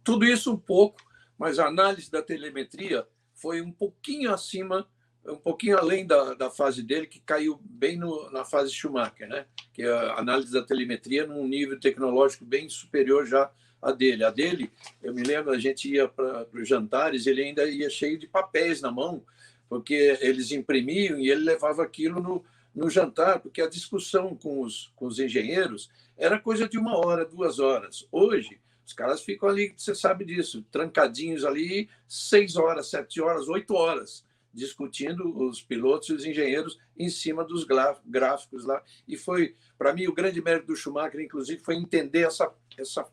Tudo isso um pouco, mas a análise da telemetria foi um pouquinho acima, um pouquinho além da fase dele, que caiu bem na fase Schumacher, né? Que é a análise da telemetria num nível tecnológico bem superior já a dele. A dele, eu me lembro, a gente ia para os jantares, ele ainda ia cheio de papéis na mão, porque eles imprimiam e ele levava aquilo no jantar, porque a discussão com os engenheiros era coisa de 1 hora, 2 horas. Hoje, os caras ficam ali, você sabe disso, trancadinhos ali, 6 horas, 7 horas, 8 horas, discutindo os pilotos e os engenheiros em cima dos gráficos lá. E foi, para mim, o grande mérito do Schumacher, inclusive, foi entender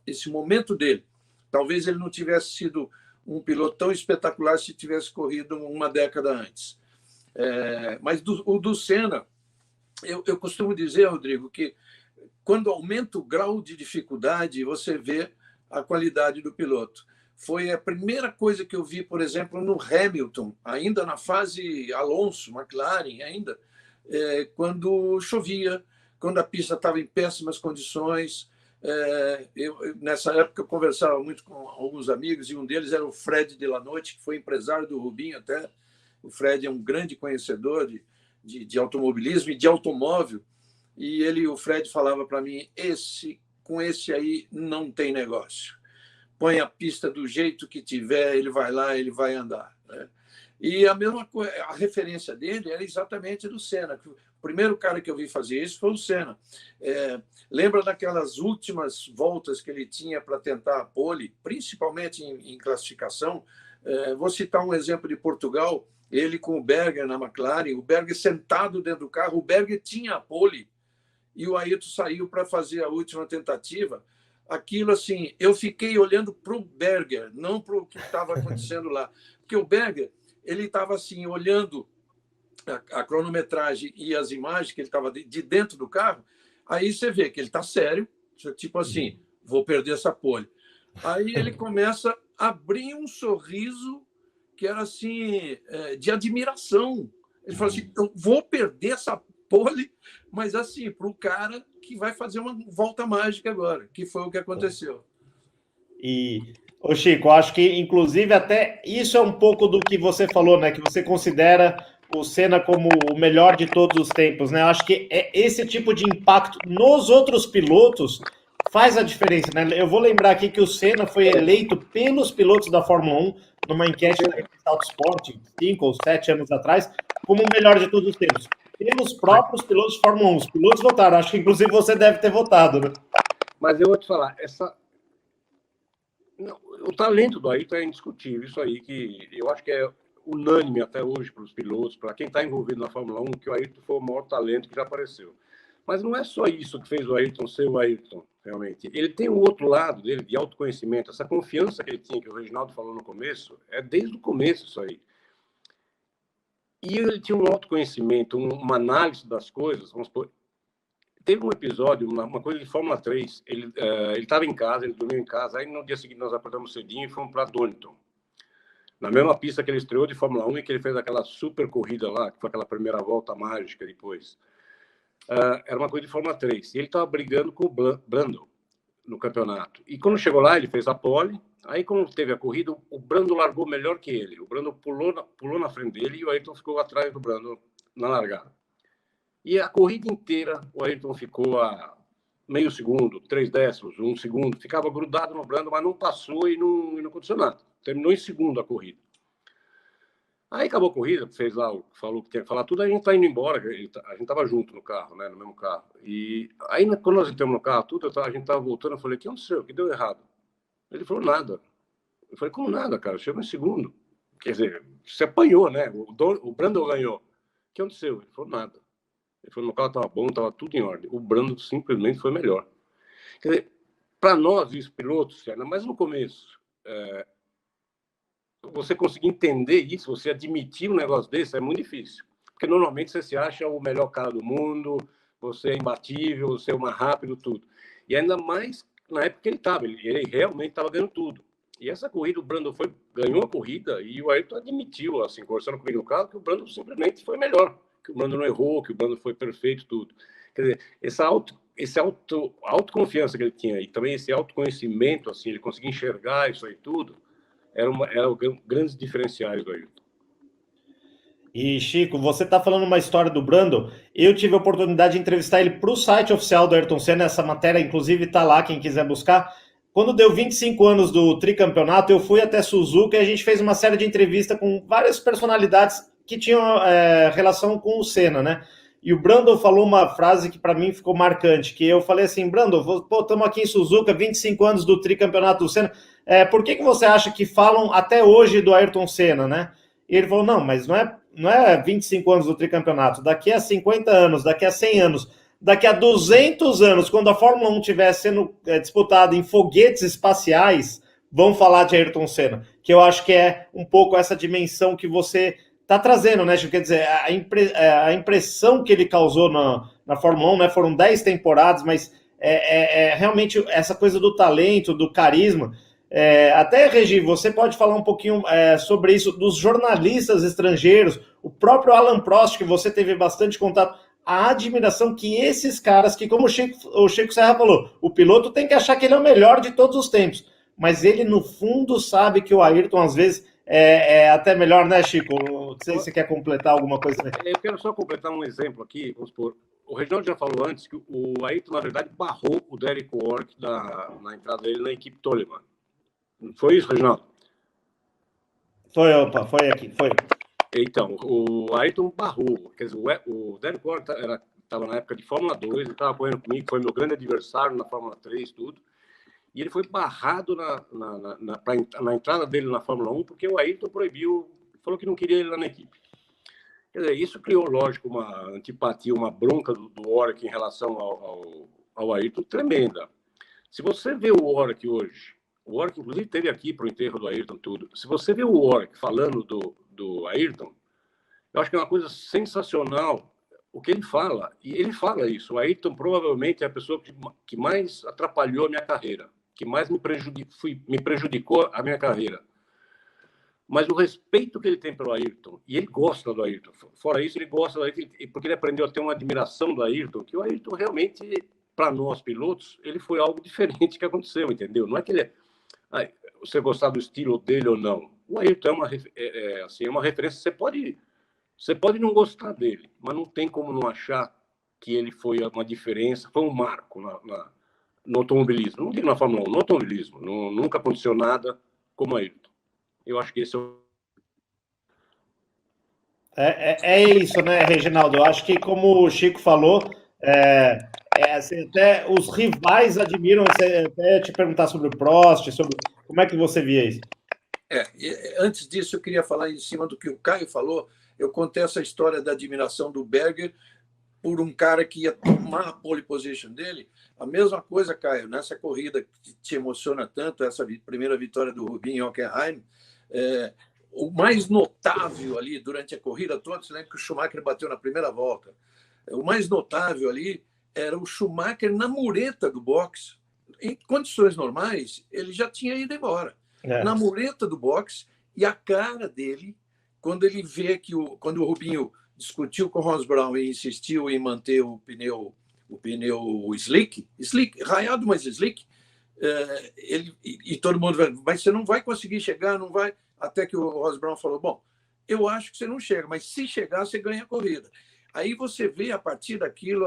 esse momento dele. Talvez ele não tivesse sido um piloto tão espetacular se tivesse corrido uma década antes. Mas o do Senna, eu costumo dizer, Rodrigo, que quando aumenta o grau de dificuldade, você vê a qualidade do piloto. Foi a primeira coisa que eu vi, por exemplo, no Hamilton, ainda na fase Alonso, McLaren, ainda, quando chovia, quando a pista estava em péssimas condições. Nessa época, eu conversava muito com alguns amigos, e um deles era o Fred Delanotte, que foi empresário do Rubinho até. O Fred é um grande conhecedor de automobilismo e de automóvel, e o Fred falava para mim, com esse aí não tem negócio. Põe a pista do jeito que tiver, ele vai lá, ele vai andar, né? E a mesma coisa, a referência dele era exatamente do Senna. O primeiro cara que eu vi fazer isso foi o Senna. Lembra daquelas últimas voltas que ele tinha para tentar a pole, principalmente em classificação? Vou citar um exemplo de Portugal, ele com o Berger na McLaren, o Berger sentado dentro do carro, o Berger tinha a pole e o Ayrton saiu para fazer a última tentativa. Aquilo assim, eu fiquei olhando para o Berger, não para o que estava acontecendo lá. Porque o Berger, ele estava assim, olhando a cronometragem e as imagens que ele estava de dentro do carro, aí você vê que ele está sério, tipo assim, vou perder essa pole. Aí ele começa a abrir um sorriso que era assim, de admiração. Ele falou assim, eu vou perder essa pole, mas assim, para o cara que vai fazer uma volta mágica agora, que foi o que aconteceu. E, ô Chico, acho que, inclusive, até isso é um pouco do que você falou, né? Que você considera o Senna como o melhor de todos os tempos, né? Acho que esse tipo de impacto nos outros pilotos faz a diferença, né? Eu vou lembrar aqui que o Senna foi eleito pelos pilotos da Fórmula 1 numa enquete da revista Autosport, 5 ou 7 anos atrás, como o melhor de todos os tempos. Pelos próprios pilotos de Fórmula 1. Os pilotos votaram. Acho que, inclusive, você deve ter votado, né? Mas eu vou te falar, o talento do Ayrton é indiscutível. Isso aí que eu acho que é unânime até hoje para os pilotos, para quem está envolvido na Fórmula 1, que o Ayrton foi o maior talento que já apareceu. Mas não é só isso que fez o Ayrton ser o Ayrton, realmente. Ele tem um outro lado dele, de autoconhecimento. Essa confiança que ele tinha, que o Reginaldo falou no começo, é desde o começo isso aí. E ele tinha um autoconhecimento, uma análise das coisas. Vamos supor, teve um episódio, uma coisa de Fórmula 3. Ele estava em casa, ele dormiu em casa. Aí no dia seguinte nós acordamos cedinho e fomos para Donington. Na mesma pista que ele estreou de Fórmula 1 e que ele fez aquela super corrida lá, que foi aquela primeira volta mágica depois. Era uma coisa de Fórmula 3. E ele estava brigando com o Brundle no campeonato. E quando chegou lá, ele fez a pole. Aí, quando teve a corrida, o Brundle largou melhor que ele. O Brundle pulou na frente dele e o Ayrton ficou atrás do Brundle na largada. E a corrida inteira, o Ayrton ficou a meio segundo, 3 décimos, 1 segundo. Ficava grudado no Brundle, mas não passou e não aconteceu nada. Terminou em segundo a corrida. Aí acabou a corrida, fez lá, falou que tinha que falar tudo, a gente tá indo embora, a gente tava junto no carro, né, no mesmo carro. E aí, quando nós entramos no carro, a gente tava voltando, eu falei, o que aconteceu? O que deu errado? Ele falou, nada. Eu falei, como nada, cara? Chegou em segundo. Quer dizer, você apanhou, né? O Brundle ganhou. O que aconteceu? Ele falou, nada. Ele falou, no carro tava bom, tava tudo em ordem. O Brundle simplesmente foi melhor. Quer dizer, para nós, os pilotos, mas no começo, você conseguir entender isso, você admitir um negócio desse é muito difícil. Porque normalmente você se acha o melhor cara do mundo, você é imbatível, você é o mais rápido, tudo. E ainda mais na época que ele realmente estava ganhando tudo. E essa corrida, o Brundle ganhou a corrida e o Ayrton admitiu, assim, conversando comigo no carro, que o Brundle simplesmente foi melhor, que o Brundle não errou, que o Brundle foi perfeito, tudo. Quer dizer, essa autoconfiança que ele tinha e também esse autoconhecimento, assim, ele conseguia enxergar isso aí tudo, eram grandes diferenciais do Ayrton. E, Chico, você está falando uma história do Brundle. Eu tive a oportunidade de entrevistar ele para o site oficial do Ayrton Senna. Essa matéria, inclusive, está lá, quem quiser buscar. Quando deu 25 anos do tricampeonato, eu fui até Suzuka e a gente fez uma série de entrevistas com várias personalidades que tinham relação com o Senna, né? E o Brundle falou uma frase que para mim ficou marcante, que eu falei assim, Brundle, estamos aqui em Suzuka, 25 anos do tricampeonato do Senna, por que você acha que falam até hoje do Ayrton Senna, né? E ele falou, não, mas não é não é 25 anos do tricampeonato, daqui a 50 anos, daqui a 100 anos, daqui a 200 anos, quando a Fórmula 1 estiver sendo disputada em foguetes espaciais, vão falar de Ayrton Senna, que eu acho que é um pouco essa dimensão que você está trazendo, né, Chico? Quer dizer, a impressão que ele causou na Fórmula 1, né, foram 10 temporadas, mas realmente essa coisa do talento, do carisma. Até, Regi, você pode falar um pouquinho sobre isso, dos jornalistas estrangeiros, o próprio Alan Prost, que você teve bastante contato, a admiração que esses caras, que como o Chico Serra falou, o piloto tem que achar que ele é o melhor de todos os tempos, mas ele no fundo sabe que o Ayrton às vezes é até melhor, né, Chico? Não sei se você quer completar alguma coisa. Eu quero só completar um exemplo aqui, vamos supor. O Reginaldo já falou antes que o Ayrton, na verdade, barrou o Derek Warwick na entrada dele na equipe Toleman. Foi isso, Reginaldo? Foi aqui. Então, o Ayrton barrou. Quer dizer, o Derek Warwick estava na época de Fórmula 2, ele estava correndo comigo, foi meu grande adversário na Fórmula 3, tudo. E ele foi barrado na entrada dele na Fórmula 1 porque o Ayrton proibiu, falou que não queria ele lá na equipe. Quer dizer, isso criou, lógico, uma antipatia, uma bronca do Warwick em relação ao Ayrton tremenda. Se você vê o Warwick hoje, o Warwick, inclusive, esteve aqui para o enterro do Ayrton, tudo. Se você vê o Warwick falando do Ayrton, eu acho que é uma coisa sensacional o que ele fala. E ele fala isso. O Ayrton provavelmente é a pessoa que mais atrapalhou a minha carreira, que mais me prejudicou a minha carreira. Mas o respeito que ele tem pelo Ayrton, e ele gosta do Ayrton, fora isso, ele gosta do Ayrton, porque ele aprendeu a ter uma admiração do Ayrton, que o Ayrton realmente, para nós pilotos, ele foi algo diferente que aconteceu, entendeu? Não é que ele você gostar do estilo dele ou não. O Ayrton é uma referência. Você pode não gostar dele, mas não tem como não achar que ele foi uma diferença, foi um marco no automobilismo. Não digo na Fórmula 1, no automobilismo. Nunca aconteceu nada como Ayrton. Eu acho que esse é isso, né, Reginaldo? Eu acho que, como o Chico falou, assim, até os rivais admiram. Até te perguntar sobre o Prost, sobre como é que você via isso. Antes disso, eu queria falar em cima do que o Caio falou. Eu contei essa história da admiração do Berger por um cara que ia tomar a pole position dele. A mesma coisa, Caio, nessa corrida que te emociona tanto, essa primeira vitória do Rubinho em Hockenheim, o mais notável ali durante a corrida toda, você lembra que o Schumacher bateu na primeira volta. O mais notável ali era o Schumacher na mureta do box. Em condições normais, ele já tinha ido embora. Na mureta do box, e a cara dele, quando ele vê que quando o Rubinho discutiu com o Ross Brown e insistiu em manter o pneu slick, raiado, mas slick, e todo mundo vai, mas você não vai conseguir chegar, não vai. Até que o Ross Brown falou: bom, eu acho que você não chega, mas se chegar, você ganha a corrida. Aí você vê, a partir daquilo,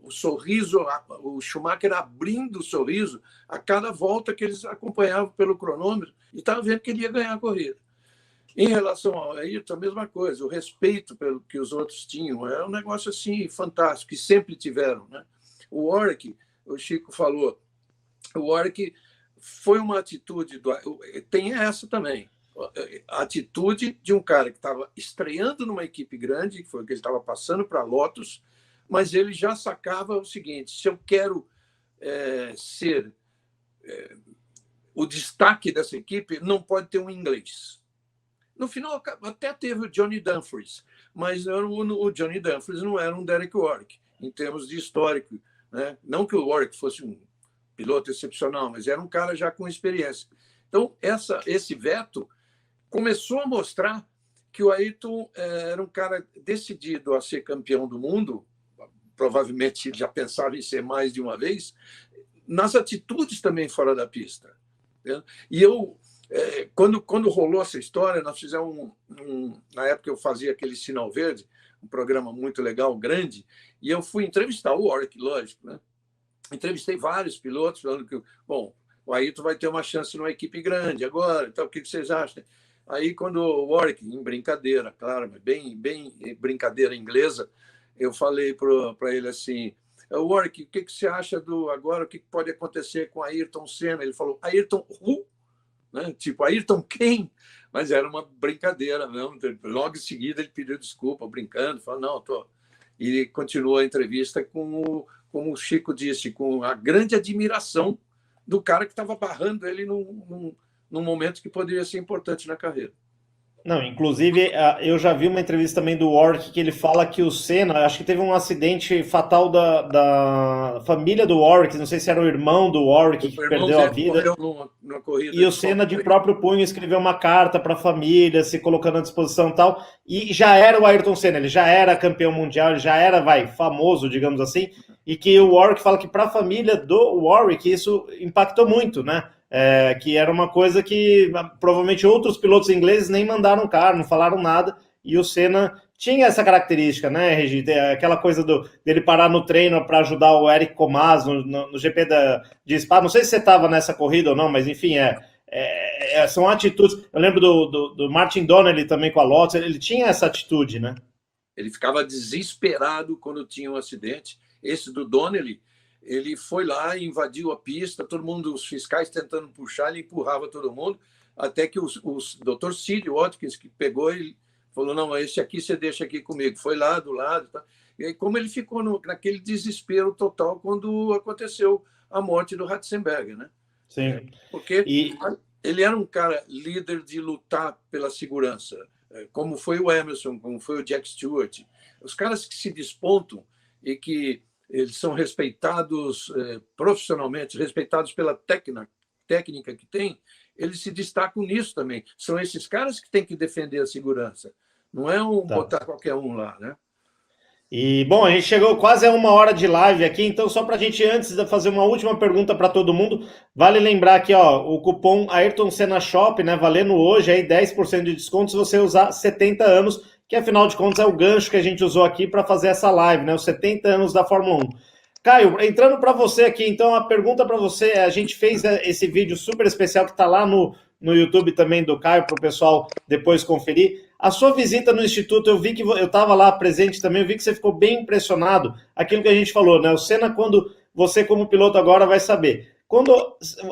o sorriso, o Schumacher abrindo o sorriso a cada volta que eles acompanhavam pelo cronômetro e estavam vendo que ele ia ganhar a corrida. Em relação ao Ayrton, a mesma coisa, o respeito pelo que os outros tinham, é um negócio assim fantástico, que sempre tiveram, né? O Warwick, o Chico falou, o Warwick foi uma atitude, tem essa também, a atitude de um cara que estava estreando numa equipe grande, que foi o que ele estava passando para a Lotus, mas ele já sacava o seguinte: se eu quero ser o destaque dessa equipe, não pode ter um inglês. No final, até teve o Johnny Dumfries, mas o Johnny Dumfries não era um Derek Warwick, em termos de histórico, né? Não que o Warwick fosse um piloto excepcional, mas era um cara já com experiência. Então, esse veto começou a mostrar que o Ayrton era um cara decidido a ser campeão do mundo, provavelmente ele já pensava em ser mais de uma vez, nas atitudes também fora da pista. E eu, quando rolou essa história, nós fizemos na época eu fazia aquele Sinal Verde, um programa muito legal, grande, e eu fui entrevistar o Warwick, lógico, né? Entrevistei vários pilotos falando que, bom, o Ayrton vai ter uma chance numa equipe grande agora, então o que vocês acham? Aí, quando o Warwick, em brincadeira, claro, bem brincadeira inglesa, eu falei para ele assim: Warwick, o que você acha agora, o que pode acontecer com Ayrton Senna? Ele falou: Ayrton who? né? Tipo, Ayrton quem? Mas era uma brincadeira mesmo. Logo em seguida ele pediu desculpa, brincando, falou, não, tô... E continuou a entrevista como o Chico disse, com a grande admiração do cara que estava barrando ele num momento que poderia ser importante na carreira. Não, inclusive, eu já vi uma entrevista também do Warwick que ele fala que o Senna, acho que teve um acidente fatal da família do Warwick, não sei se era o irmão do Warwick que perdeu a vida. Numa corrida e o Senna, de próprio punho, escreveu uma carta para a família, se colocando à disposição e tal. E já era o Ayrton Senna, ele já era campeão mundial, ele já era, famoso, digamos assim. E que o Warwick fala que para a família do Warwick isso impactou muito, né? Que era uma coisa que provavelmente outros pilotos ingleses nem mandaram carro, não falaram nada, e o Senna tinha essa característica, né, Regi? Aquela coisa dele parar no treino para ajudar o Eric Comaz no GP de Spa. Não sei se você estava nessa corrida ou não, mas enfim, são atitudes. Eu lembro do Martin Donnelly também com a Lotus, ele tinha essa atitude, né? Ele ficava desesperado quando tinha um acidente. Esse do Donnelly, ele foi lá e invadiu a pista, todo mundo, os fiscais tentando puxar, ele empurrava todo mundo, até que o Dr. Cid Watkins, que pegou e falou, não, esse aqui você deixa aqui comigo. Foi lá do lado. Tá? E aí, como ele ficou naquele desespero total quando aconteceu a morte do Ratzenberger, né? Sim. Porque ele era um cara líder de lutar pela segurança, como foi o Emerson, como foi o Jack Stewart. Os caras que se despontam e que eles são respeitados profissionalmente, respeitados pela técnica que tem, eles se destacam nisso também. São esses caras que têm que defender a segurança. Não é botar qualquer um lá, né? E, bom, a gente chegou quase a 1 hora de live aqui, então só para a gente, antes de fazer uma última pergunta para todo mundo, vale lembrar aqui, ó, o cupom Ayrton Senna Shop, né, valendo hoje aí 10% de desconto se você usar 70 anos, que afinal de contas é o gancho que a gente usou aqui para fazer essa live, né, os 70 anos da Fórmula 1. Caio, entrando para você aqui, então, a pergunta para você, a gente fez esse vídeo super especial que está lá no YouTube também do Caio, para o pessoal depois conferir. A sua visita no Instituto, eu vi que eu estava lá presente também, eu vi que você ficou bem impressionado, aquilo que a gente falou, né? O Senna, quando você como piloto agora vai saber, quando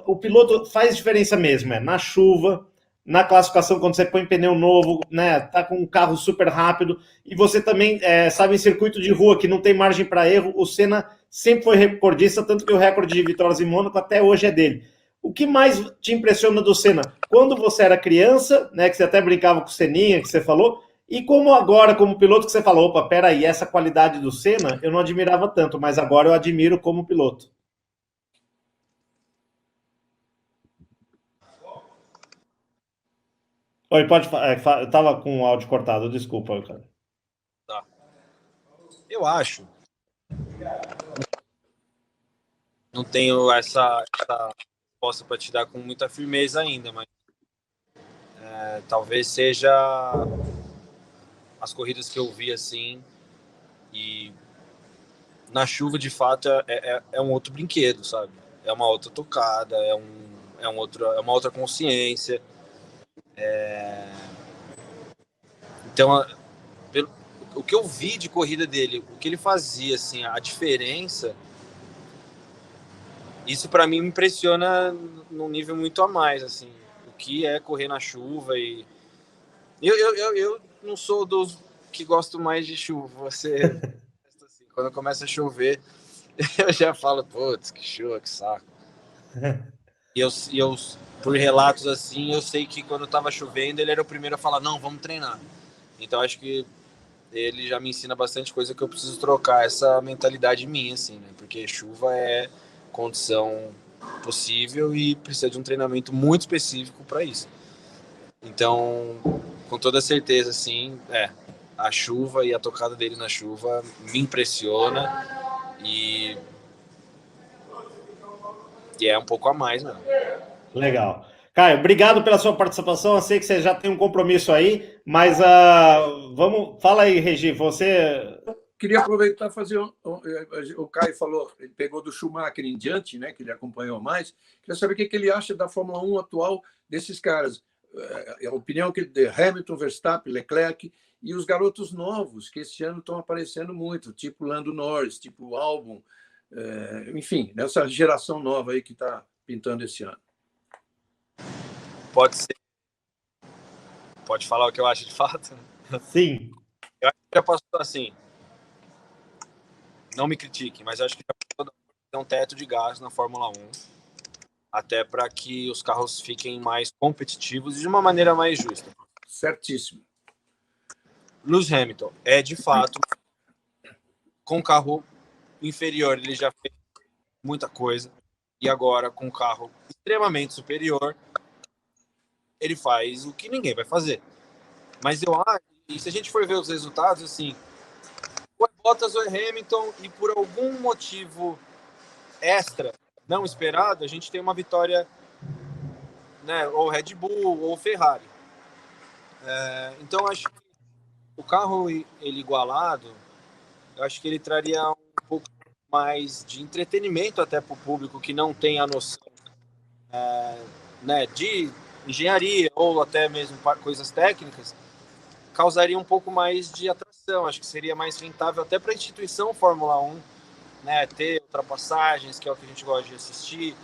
o piloto faz diferença mesmo, na chuva, na classificação, quando você põe pneu novo, né? Tá com um carro super rápido, e você também sabe em circuito de rua, que não tem margem para erro, o Senna sempre foi recordista, tanto que o recorde de vitórias em Mônaco até hoje é dele. O que mais te impressiona do Senna? Quando você era criança, né, que você até brincava com o Seninha, que você falou, e como agora, como piloto, que você falou, opa, peraí, essa qualidade do Senna eu não admirava tanto, mas agora eu admiro como piloto. Oi, pode falar. Eu estava com o áudio cortado, desculpa, cara. Tá. Eu acho. Não tenho essa resposta para te dar com muita firmeza ainda, mas talvez seja as corridas que eu vi assim, e na chuva de fato é um outro brinquedo, sabe? É uma outra tocada, é uma outra consciência. Então, o que eu vi de corrida dele, o que ele fazia, assim, a diferença, isso para mim me impressiona num nível muito a mais, assim, o que é correr na chuva. E eu não sou dos que gosto mais de chuva. Assim, quando começa a chover, eu já falo, putz, que chuva, que saco. E eu, por relatos assim, eu sei que quando estava chovendo, ele era o primeiro a falar, não, vamos treinar. Então acho que ele já me ensina bastante coisa que eu preciso trocar essa mentalidade minha, assim, né? Porque chuva é condição possível e precisa de um treinamento muito específico para isso. Então, com toda certeza, assim, a chuva e a tocada dele na chuva me impressiona e é um pouco a mais, né? Legal. Caio, obrigado pela sua participação. Eu sei que você já tem um compromisso aí, mas fala aí, Regi, você... Queria aproveitar e fazer... O Caio falou, ele pegou do Schumacher em diante, né, que ele acompanhou mais. Queria saber o que ele acha da Fórmula 1 atual desses caras. A opinião de Hamilton, Verstappen, Leclerc e os garotos novos, que esse ano estão aparecendo muito, tipo Lando Norris, tipo Albon, enfim, nessa geração nova aí que está pintando esse ano. pode ser... Pode falar o que eu acho de fato? Sim. Eu acho que já passou assim. Não me critiquem, mas eu acho que já passou de um teto de gás na Fórmula 1. Até para que os carros fiquem mais competitivos e de uma maneira mais justa. Certíssimo. Lewis Hamilton é, de fato, com carro inferior, ele já fez muita coisa. E agora, com carro extremamente superior, ele faz o que ninguém vai fazer. Mas eu acho, e se a gente for ver os resultados, assim, ou é Bottas ou é Hamilton, e por algum motivo extra, não esperado, a gente tem uma vitória, né, ou Red Bull ou Ferrari. Então, acho que o carro ele igualado, eu acho que ele traria um pouco mais de entretenimento até para o público que não tem a noção né, de engenharia ou até mesmo coisas técnicas, causaria um pouco mais de atração. Acho que seria mais rentável até para a instituição Fórmula 1, né, ter ultrapassagens, que é o que a gente gosta de assistir,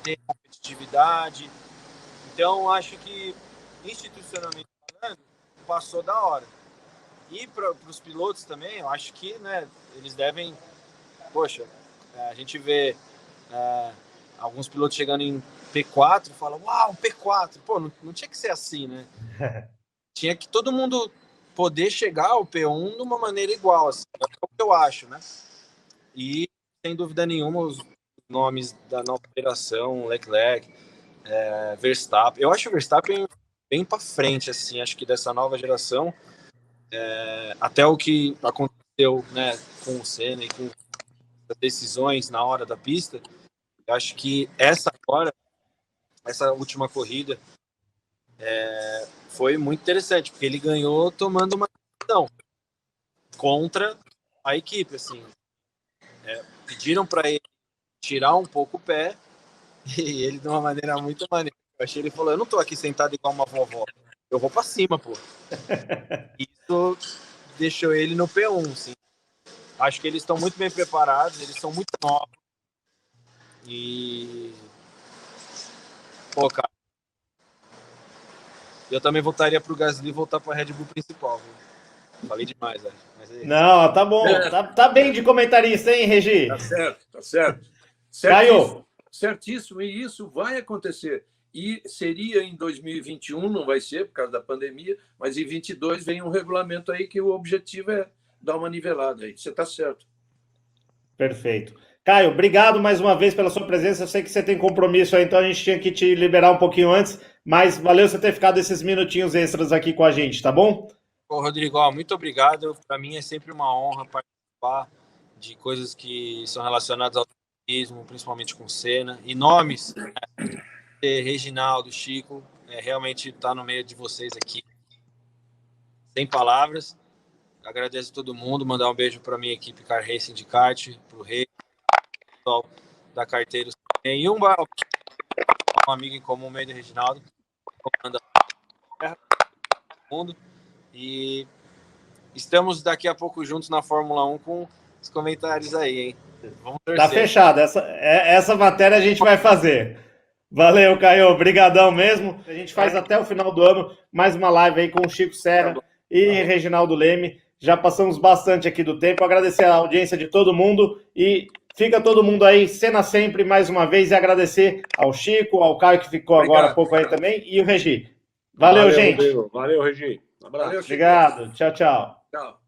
ter competitividade. Então, acho que, institucionalmente falando, passou da hora. E para os pilotos também, eu acho que, né, eles devem... Poxa, a gente vê alguns pilotos chegando em P4 e falam, uau, P4. Pô, não tinha que ser assim, né? Tinha que todo mundo poder chegar ao P1 de uma maneira igual, assim, é o que eu acho, né? E, sem dúvida nenhuma, os nomes da nova geração, Leclerc, Verstappen. Eu acho o Verstappen bem para frente, assim, acho que dessa nova geração, até o que aconteceu, né, com o Senna e com as decisões na hora da pista, eu acho que essa última corrida foi muito interessante, porque ele ganhou tomando uma decisão contra a equipe, assim. Pediram para ele tirar um pouco o pé e ele de uma maneira muito maneira. Eu achei, ele falou, eu não tô aqui sentado igual uma vovó, eu vou para cima, pô. Isso deixou ele no P1, assim. Acho que eles estão muito bem preparados, eles são muito novos. E... Pô, cara, eu também voltaria pro Gasly voltar pra Red Bull principal, viu? Falei demais, velho. Não, tá bom. Tá bem de comentarista, hein, Regi? Tá certo, tá certo. Caio. Certíssimo, e isso vai acontecer. E seria em 2021, não vai ser por causa da pandemia, mas em 2022 vem um regulamento aí que o objetivo é dar uma nivelada aí. Você está certo. Perfeito. Caio, obrigado mais uma vez pela sua presença. Eu sei que você tem compromisso aí, então a gente tinha que te liberar um pouquinho antes, mas valeu você ter ficado esses minutinhos extras aqui com a gente, tá bom? Ô, Rodrigo, muito obrigado. Para mim é sempre uma honra participar de coisas que são relacionadas ao turismo, principalmente com Senna, e nomes, né? Reginaldo, Chico, realmente estar no meio de vocês aqui, sem palavras. Agradeço a todo mundo, mandar um beijo para minha equipe Car Racing de kart, para o Rei, pessoal da Carteiros também, e um amigo em comum, meio do Reginaldo, comanda mundo. E estamos daqui a pouco juntos na Fórmula 1 com os comentários aí, hein? Vamos torcer. Tá fechado. Essa matéria a gente vai fazer. Valeu, Caio. Obrigadão mesmo. A gente faz até o final do ano mais uma live aí com o Chico Serra e Reginaldo Leme. Já passamos bastante aqui do tempo. Agradecer a audiência de todo mundo e fica todo mundo aí, Senna sempre, mais uma vez, e agradecer ao Chico, ao Caio que ficou agora há pouco aí também, e o Regi. Valeu, gente. Valeu, Regi. Um abraço. Valeu, Obrigado. Tchau, tchau. Tchau.